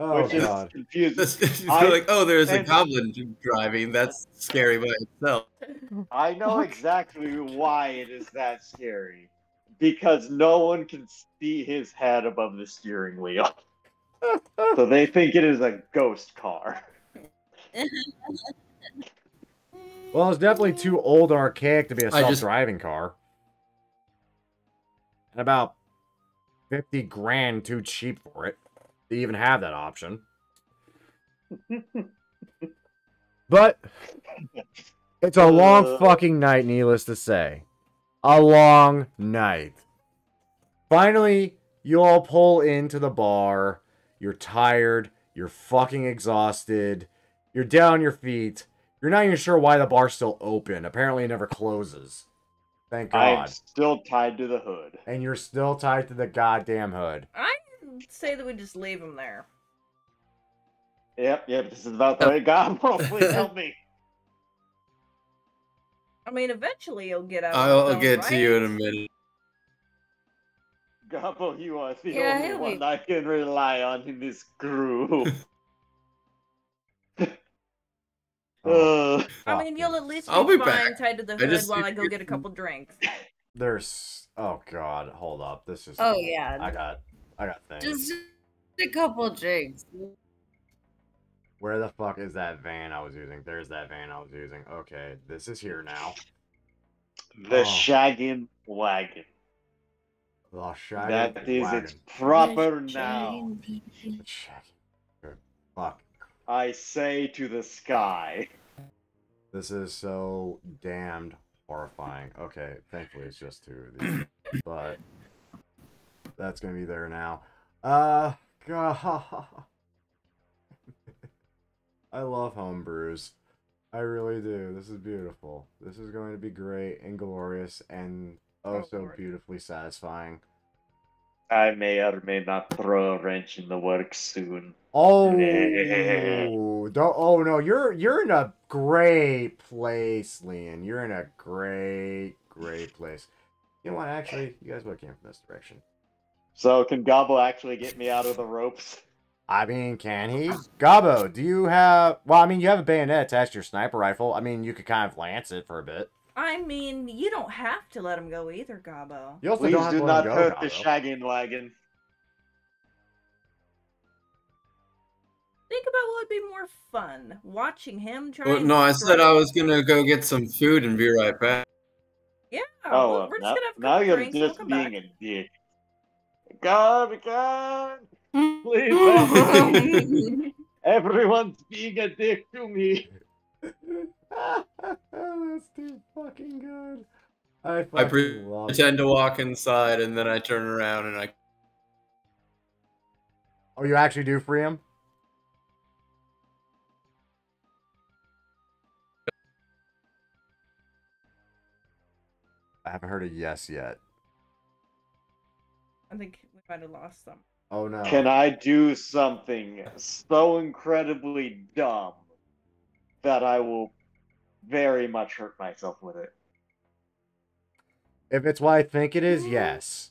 Oh, which is God. confusing. It's I- like, oh, there's a and- goblin driving. That's scary by itself. I know exactly why it is that scary. Because no one can see his head above the steering wheel. So they think it is a ghost car. Well, it's definitely too old and archaic to be a I just- self-driving car. And about 50 grand too cheap for it to even have that option. But it's a long fucking night, needless to say. A long night. Finally, you all pull into the bar. You're tired. You're fucking exhausted. You're down on your feet. You're not even sure why the bar's still open. Apparently it never closes. Thank I am God. still tied to the hood. And you're still tied to the goddamn hood. I say that we just leave him there. Yep, this is about the way Gobbo. Please help me. I mean, eventually he'll get out. I'll get to you in a minute. Gobbo, you are the Yeah, only he'll one be- I can rely on in this group. Oh, I mean, fuck. you'll at least I'll be be fine back. tied to the I hood just- while I go get a couple drinks. There's... Oh, God. Hold up. This is... Oh yeah. I got things. Just a couple drinks. Where the fuck is that van I was using? There's that van I was using. Okay, this is here now. The Oh. shaggin' wagon. The shaggy That is wagon. its proper now. The shaggy. Good. Fuck. I say to the sky. This is so damned horrifying. Okay, thankfully it's just two of these. But that's gonna be there now. god. I love homebrews. I really do. This is beautiful. This is going to be great and glorious and oh so Lord. beautifully satisfying. I may or may not throw a wrench in the works soon. Oh, don't. Oh no, you're in a great place, Leon. You're in a great place. You know what? Actually, you guys both came from this direction. So can Gobbo actually get me out of the ropes? I mean, can he? Gabo, do you have... Well, I mean, you have a bayonet attached to your sniper rifle. I mean, you could kind of lance it for a bit. I mean, you don't have to let him go either, Gabo. You also Please don't have do to not let him go, hurt the Gabo. shaggin' wagon. Think about what would be more fun. Watching him try Well, and no, I strike- said I was gonna go get some food and be right back. Yeah, Oh, we're just now, gonna have a now couple you're drinks and we'll just come being back. a dick. God, please help me. Everyone's being a dick to me. That's too fucking good. I I fucking love it. pretend to walk inside and then I turn around and I. Oh, you actually do free him? I haven't heard a yes yet. I think we might have lost them. Oh no. Can I do something so incredibly dumb that I will very much hurt myself with it? If it's what I think it is, yes.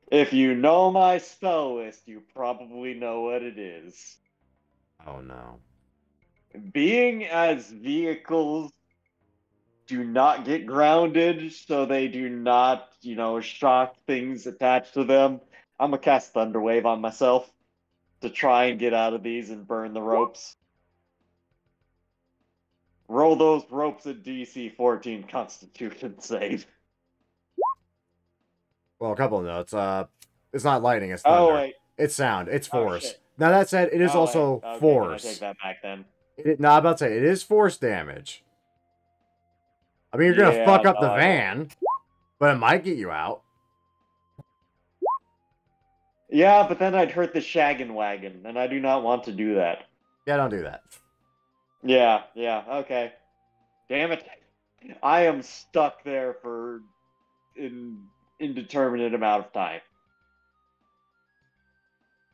If you know my spell list, you probably know what it is. Oh no. Being as vehicles do not get grounded, so they do not, shock things attached to them, I'm gonna cast Thunderwave on myself to try and get out of these and burn the ropes. Roll those ropes at DC 14 Constitution save. Well, a couple of notes. It's not lightning, it's thunder. Oh, wait. It's sound. It's Oh, force. shit. Now that said, it is Oh, also wait. Okay, force. I take that back then. No, I'm about to say, it is force damage. I mean, you're gonna Yeah, fuck up no, the I won't. van, but it might get you out. Yeah, but then I'd hurt the shaggin' wagon, and I do not want to do that. Yeah, don't do that. Yeah, okay. Damn it. I am stuck there for an indeterminate amount of time.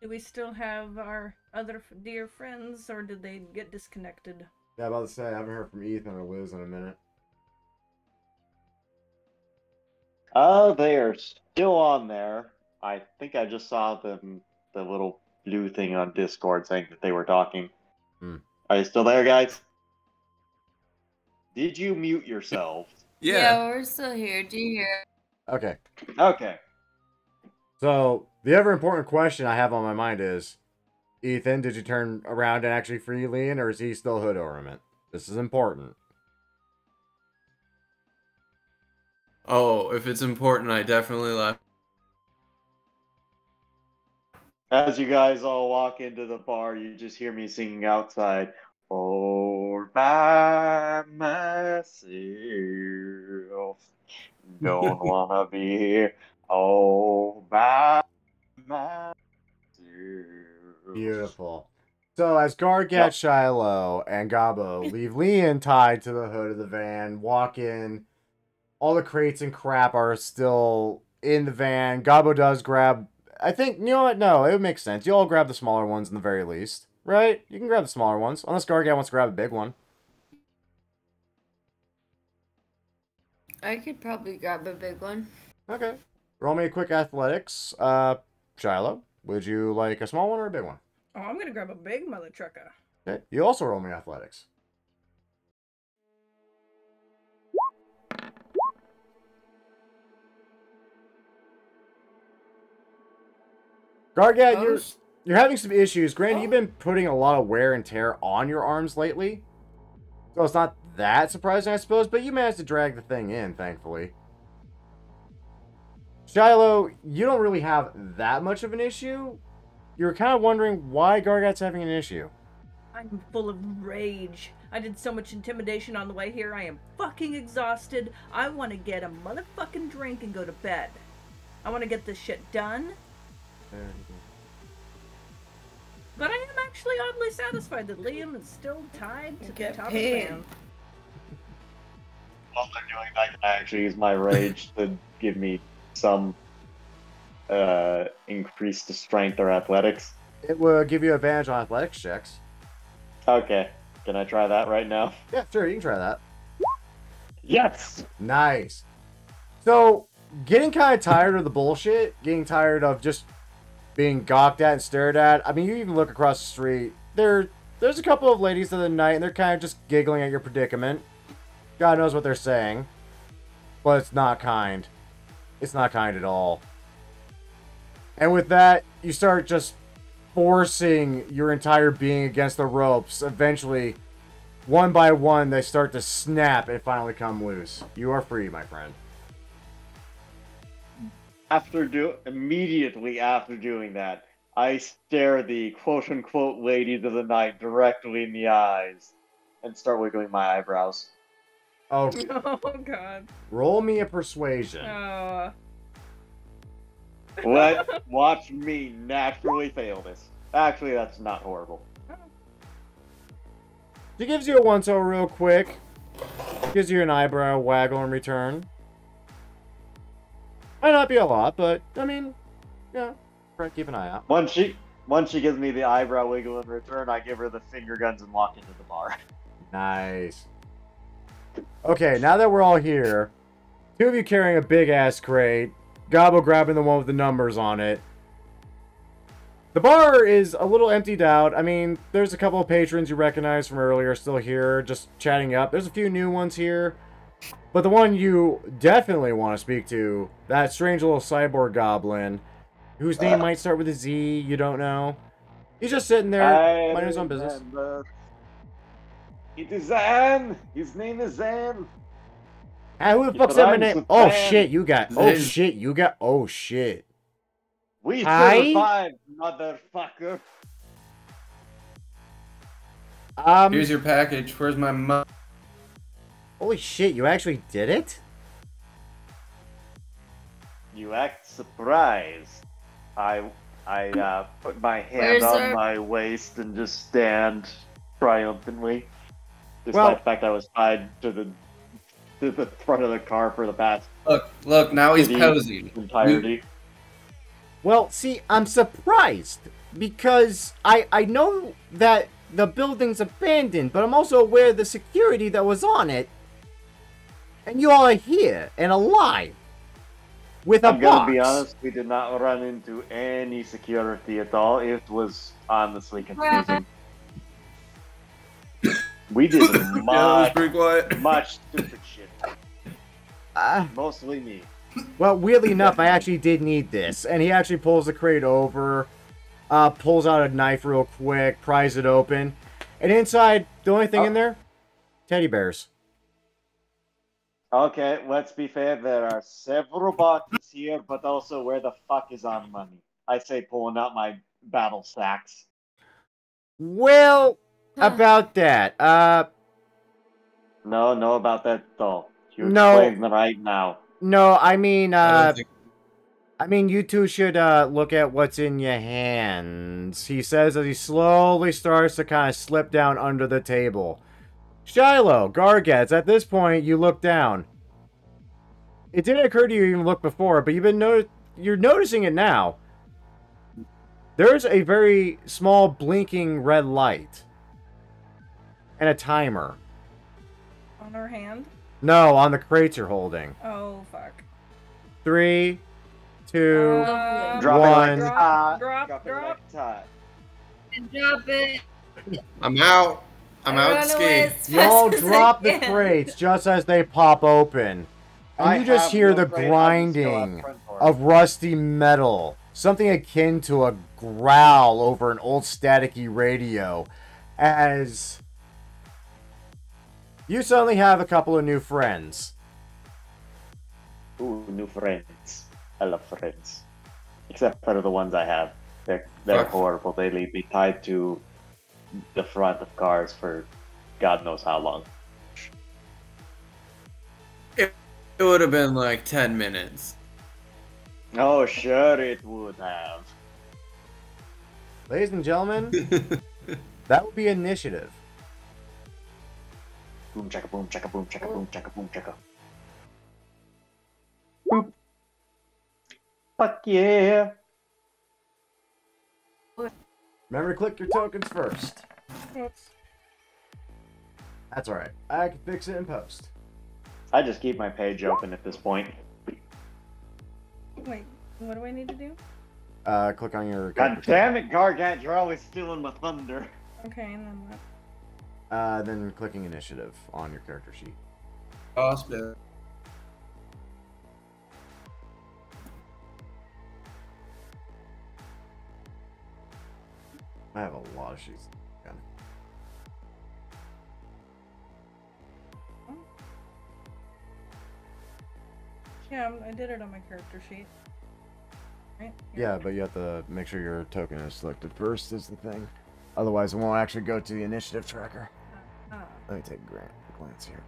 Do we still have our other dear friends, or did they get disconnected? Yeah, I'm about to say, I haven't heard from Ethan or Liz in a minute. They are still on there. I think I just saw them, the little blue thing on Discord saying that they were talking. Are you still there, guys? Did you mute yourselves? Yeah. We're still here. Do you hear? Okay. Okay. So, the ever important question I have on my mind is, Ethan, did you turn around and actually free Leon, or is he still hood ornament? This is important. Oh, if it's important, I definitely left. As you guys all walk into the bar, you just hear me singing outside, all by myself. Don't wanna be here all by myself. Beautiful. So, as Gargat, Yep. Shiloh, and Gabo leave Leon tied to the hood of the van, walk in, all the crates and crap are still in the van. Gabo does grab... I think, you know what? No, it would make sense. You all grab the smaller ones in the very least. Right? You can grab the smaller ones. Unless Gargat wants to grab a big one. I could probably grab a big one. Okay. Roll me a quick athletics. Shiloh, would you like a small one or a big one? Oh, I'm gonna grab a big mother trucker. Okay. You also roll me athletics. Gargat, you're having some issues. Granted, you've been putting a lot of wear and tear on your arms lately. So it's not that surprising, I suppose, but you managed to drag the thing in, thankfully. Shiloh, you don't really have that much of an issue. You're kind of wondering why Gargat's having an issue. I'm full of rage. I did so much intimidation on the way here. I am fucking exhausted. I want to get a motherfucking drink and go to bed. I want to get this shit done. But I am actually oddly satisfied that Liam is still tied to the Get top paid. of the band. While I'm doing that, I can actually use my rage to give me some increase to strength or athletics. It will give you advantage on athletics checks. Okay, can I try that right now? Yeah, sure, you can try that. Yes! Nice. So, getting kind of tired of the bullshit, getting tired of just being gawked at and stared at. I mean, you even look across the street. There's a couple of ladies of the night, and they're kind of just giggling at your predicament. God knows what they're saying. But it's not kind. It's not kind at all. And with that, you start just forcing your entire being against the ropes. Eventually, one by one, they start to snap and finally come loose. You are free, my friend. Immediately after doing that, I stare the quote-unquote ladies of the night directly in the eyes and start wiggling my eyebrows. Oh, Oh god. roll me a persuasion. Watch me naturally fail this. Actually, that's not horrible. She gives you a once-over real quick. Gives you an eyebrow waggle in return. Might not be a lot, but, I mean, yeah, keep an eye out. Once she gives me the eyebrow wiggle in return, I give her the finger guns and walk into the bar. Nice. Okay, now that we're all here, two of you carrying a big-ass crate, Gobble grabbing the one with the numbers on it. The bar is a little emptied out. I mean, there's a couple of patrons you recognize from earlier still here, just chatting up. There's a few new ones here. But the one you definitely want to speak to, that strange little cyborg goblin, whose name might start with a Z, you don't know. He's just sitting there, minding his own business. It is Zan! His name is Zan! Ah, who the fuck's that my name? Oh shit, you got. Oh shit, you got. Oh shit. We Hi? survived, motherfucker! Here's your package. Where's my money? Holy shit, you actually did it? You act surprised. I put my hand on my waist and just stand triumphantly. Despite the fact I was tied to the front of the car for the past Look, now he's posing. Entirety. Well, see, I'm surprised because I know that the building's abandoned, but I'm also aware of the security that was on it. And you all are here and alive with a box. I'm gonna be honest, we did not run into any security at all. It was honestly confusing. We did much stupid shit. Mostly me. Well, weirdly enough, I actually did need this. And he actually pulls the crate over, pulls out a knife real quick, pries it open. And inside, the only thing in there, teddy bears. Okay, let's be fair. There are several boxes here, but also where the fuck is our money? I say pulling out my battle sacks. Well, about that, No, about that though. You No. explain right now. No, I mean, you two should, look at what's in your hands. He says as he slowly starts to kind of slip down under the table. Shiloh, Gargets, at this point, you look down. It didn't occur to you even look before, but you're noticing it now. There's a very small blinking red light. And a timer. On her hand? No, on the crates you're holding. Oh, fuck. 3, 2, Drop 1. Drop. Drop it. I'm out. I'm out ski. Y'all drop the crates just as they pop open. And you just hear the grinding of rusty metal. Something akin to a growl over an old staticky radio. As you suddenly have a couple of new friends. Ooh, new friends. I love friends. Except for the ones I have. They're horrible. They leave me tied to the front of cars for God knows how long. It would have been like 10 minutes. Oh, sure it would have. Ladies and gentlemen, that would be initiative. Boom checka boom checka boom checka boom checka boom checka. Boop. Fuck yeah. Remember to click your tokens first. Oops. That's alright. I can fix it in post. I just keep my page open at this point. Wait, what do I need to do? Click on your... God damn it, Gargant, you're always stealing my thunder. Okay, and then what? Then clicking initiative on your character sheet. Awesome. I have a lot of sheets. Yeah, I did it on my character sheet. Right? Yeah, but you have to make sure your token is selected first is the thing. Otherwise, it won't actually go to the initiative tracker. Let me take a glance here.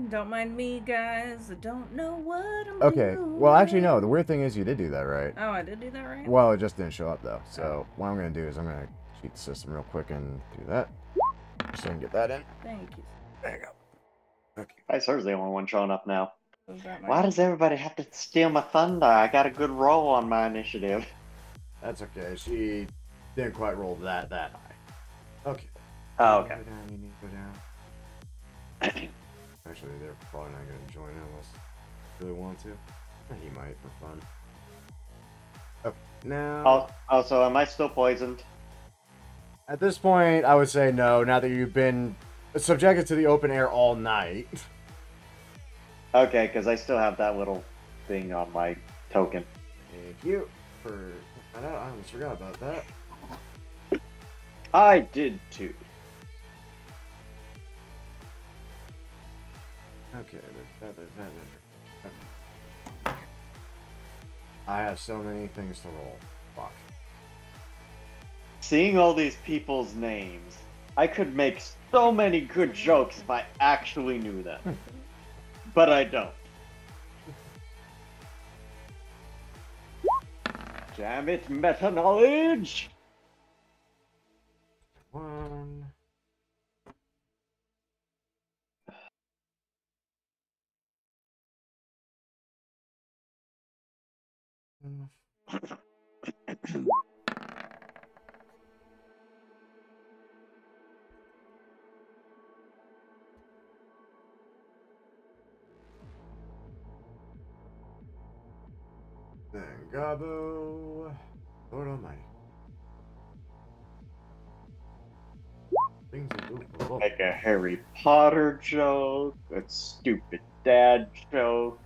Don't mind me, guys. I don't know what I'm Okay, doing. well, actually, no. The weird thing is you did do that, right? Oh, I did do that right? Well, it just didn't show up, though. So what I'm going to do is I'm going to cheat the system real quick and do that. So I can get that in. Thank you. There you go. Okay. I serves the only one showing up now. Was that Why does everybody have to steal my thunder? I got a good roll on my initiative. That's okay. She didn't quite roll that high. Okay. Oh, okay. Go down, you need to go down. Actually, they're probably not going to join unless they really want to. He might for fun. Okay, now... Also, am I still poisoned? At this point, I would say no, now that you've been subjected to the open air all night. Okay, because I still have that little thing on my token. Thank you for... I almost forgot about that. I did too. Okay, I have so many things to roll. Fuck. Seeing all these people's names, I could make so many good jokes if I actually knew them. But I don't. Damn it, meta knowledge! One. Then Gabo. Lord Almighty. Things are moving. Like a Harry Potter joke, a stupid dad joke,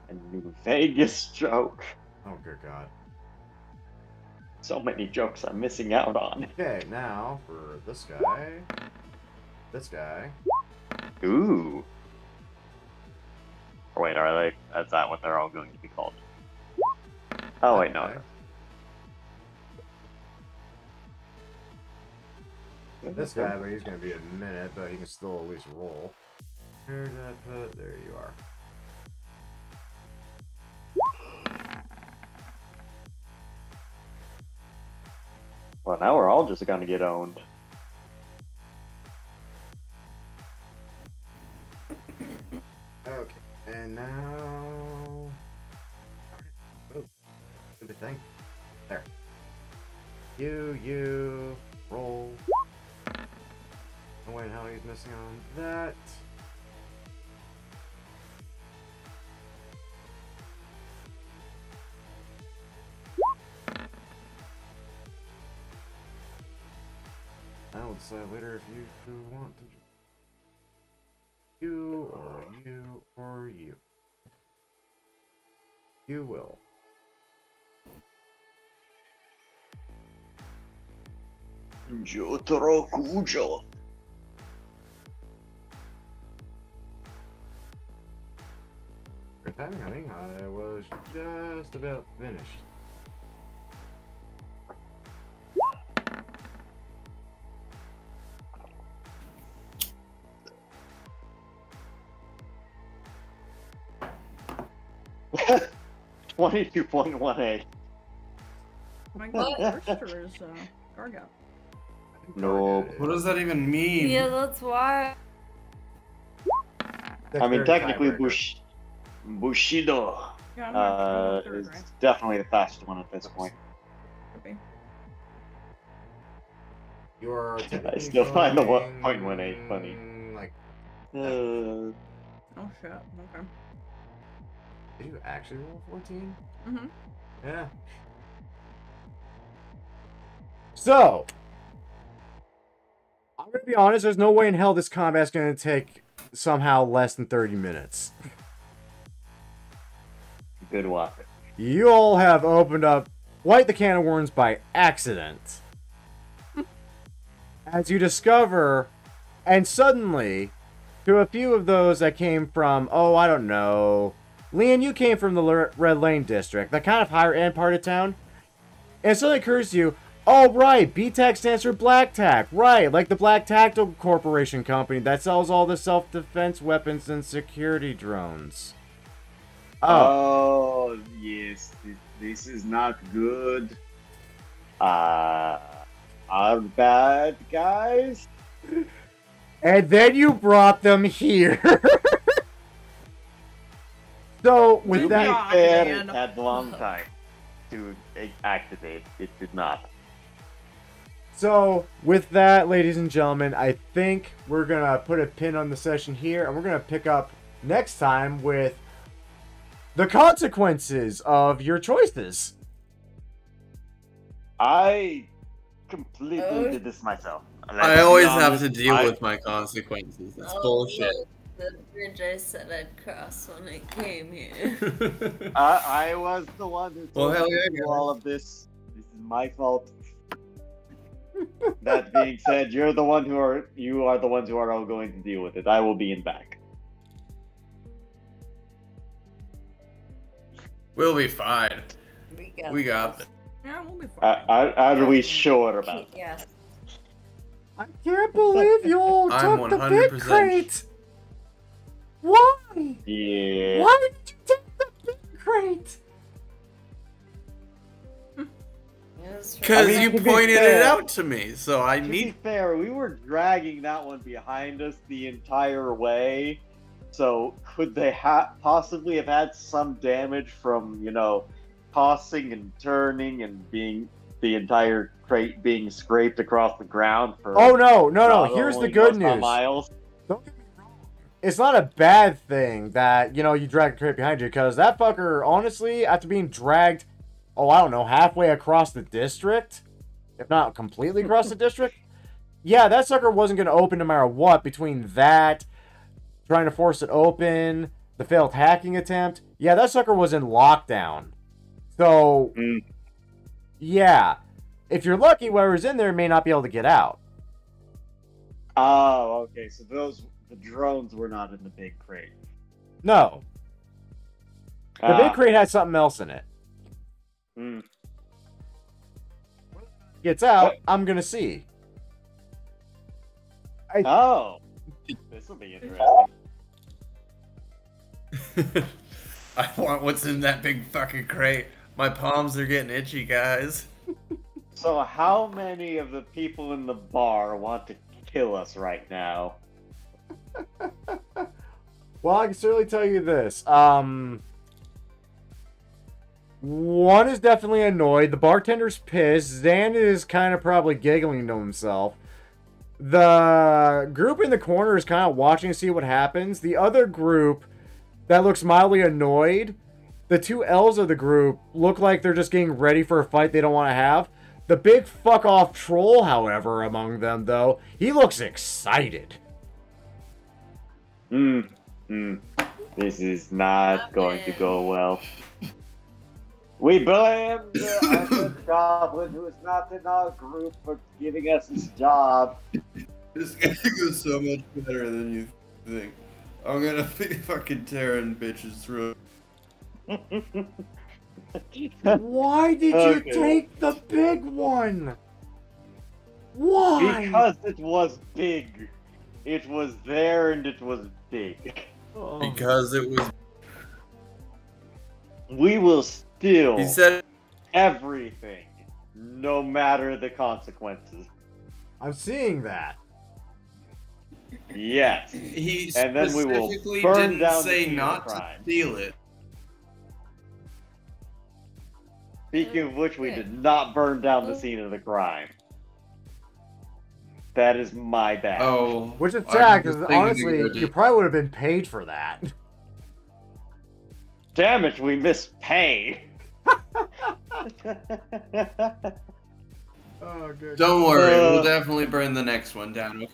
a New Vegas joke. Oh, good God. So many jokes I'm missing out on. Okay, now for this guy. This guy. Ooh. Or wait, are they? That's not what they're all going to be called. Oh wait, no. Okay. This guy, but he's gonna be a minute, but he can still at least roll. Where did I put? There you are. Well, now we're all just gonna get owned. Okay, and now... Oh, stupid thing. There. You, roll. Oh wait, how he's missing on that. I will decide later if you want to. You or you or you. You will. Jotaro Kujo. Good time, honey. I was just about finished. $22.18. My God, Worcester is Gargoyle. No. What does that even mean? Yeah, that's why. I mean, technically, Tiebreaker. Bushido Yeah, I'm not is third, right? definitely the fastest one at this point. Could be. You are technically still find the going, 1.18 funny. Like, Uh, Oh shit. Okay. did you actually roll 14? Mhm. Yeah. So, I'm gonna be honest. There's no way in hell this combat's gonna take somehow less than 30 minutes. good one. You all have opened up quite the can of worms by accident. As you discover, and suddenly, to a few of those that came from, oh, I don't know, Leon, you came from the Red Lane district, the kind of higher end part of town, and it suddenly occurs to you, oh, right, BTAC stands for Black Tac, right, like the Black Tactical Corporation company that sells all the self-defense weapons and security drones. Oh, yes, this is not good. Our bad guys. And then you brought them here. So, with To that... be fair, man. it had a long time to activate. It did not. So, with that, ladies and gentlemen, I think we're going to put a pin on the session here, and we're going to pick up next time with the consequences of your choices. I completely did this myself. I always have to deal with my consequences. It's bullshit. Look, the bridge I said I'd cross when I came here. I was the one who Well, told hell you yeah, to do guys. all of this. This is my fault. That being said, you are the ones who are all going to deal with it. I will be in back. We'll be fine. We got this. Yeah, we'll be fine. Are we sure about that? Yes. I can't believe you all I'm took the big 100% crate. Why? Yeah. Why did you take the big crate? Because I mean, you to be pointed fair- it out to me, so I To be need. fair, we were dragging that one behind us the entire way. So could they possibly have had some damage from, tossing and turning and being the entire crate being scraped across the ground for? Oh, no. God Here's the only good knows how news. miles. Don't get me wrong. It's not a bad thing that, you drag a crate behind you, because that fucker, honestly, after being dragged, I don't know, halfway across the district, if not completely across the district, yeah, that sucker wasn't going to open no matter what. Between that, trying to force it open, the failed hacking attempt, yeah, that sucker was in lockdown. So, yeah, if you're lucky, whoever's in there may not be able to get out. Oh, okay. So the drones were not in the big crate. No. The big crate had something else in it. Mm. Gets out, What? I'm going to see. Oh, this will be interesting. I want what's in that big fucking crate. My palms are getting itchy, guys. So, how many of the people in the bar want to kill us right now? Well, I can certainly tell you this. One is definitely annoyed. The bartender's pissed. Zan is kind of probably giggling to himself. The group in the corner is kind of watching to see what happens. The other group that looks mildly annoyed, the two L's of the group look like they're just getting ready for a fight they don't want to have. The big fuck-off troll, however, among them, though, he looks excited. This is not going to go well. We blame the other goblin who is not in our group for giving us his job. This is gonna go so much better than you think. I'm gonna be fucking tearing bitches through. Why did Okay. you take the big one? Why? Because it was big. It was there and it was big. Oh. Because it was. We will steal He said. everything no matter the consequences. I'm seeing that. Yes. He And then we will specifically burn didn't down the say scene of not the to crime. steal it. Speaking of which, we Okay. did not burn down the scene of the crime. That is my bad. Oh. Which is I sad, was because thinking honestly, you you did. probably would have been paid for that. Damn it, we missed pay. Oh, good. Don't worry, we'll definitely burn the next one down.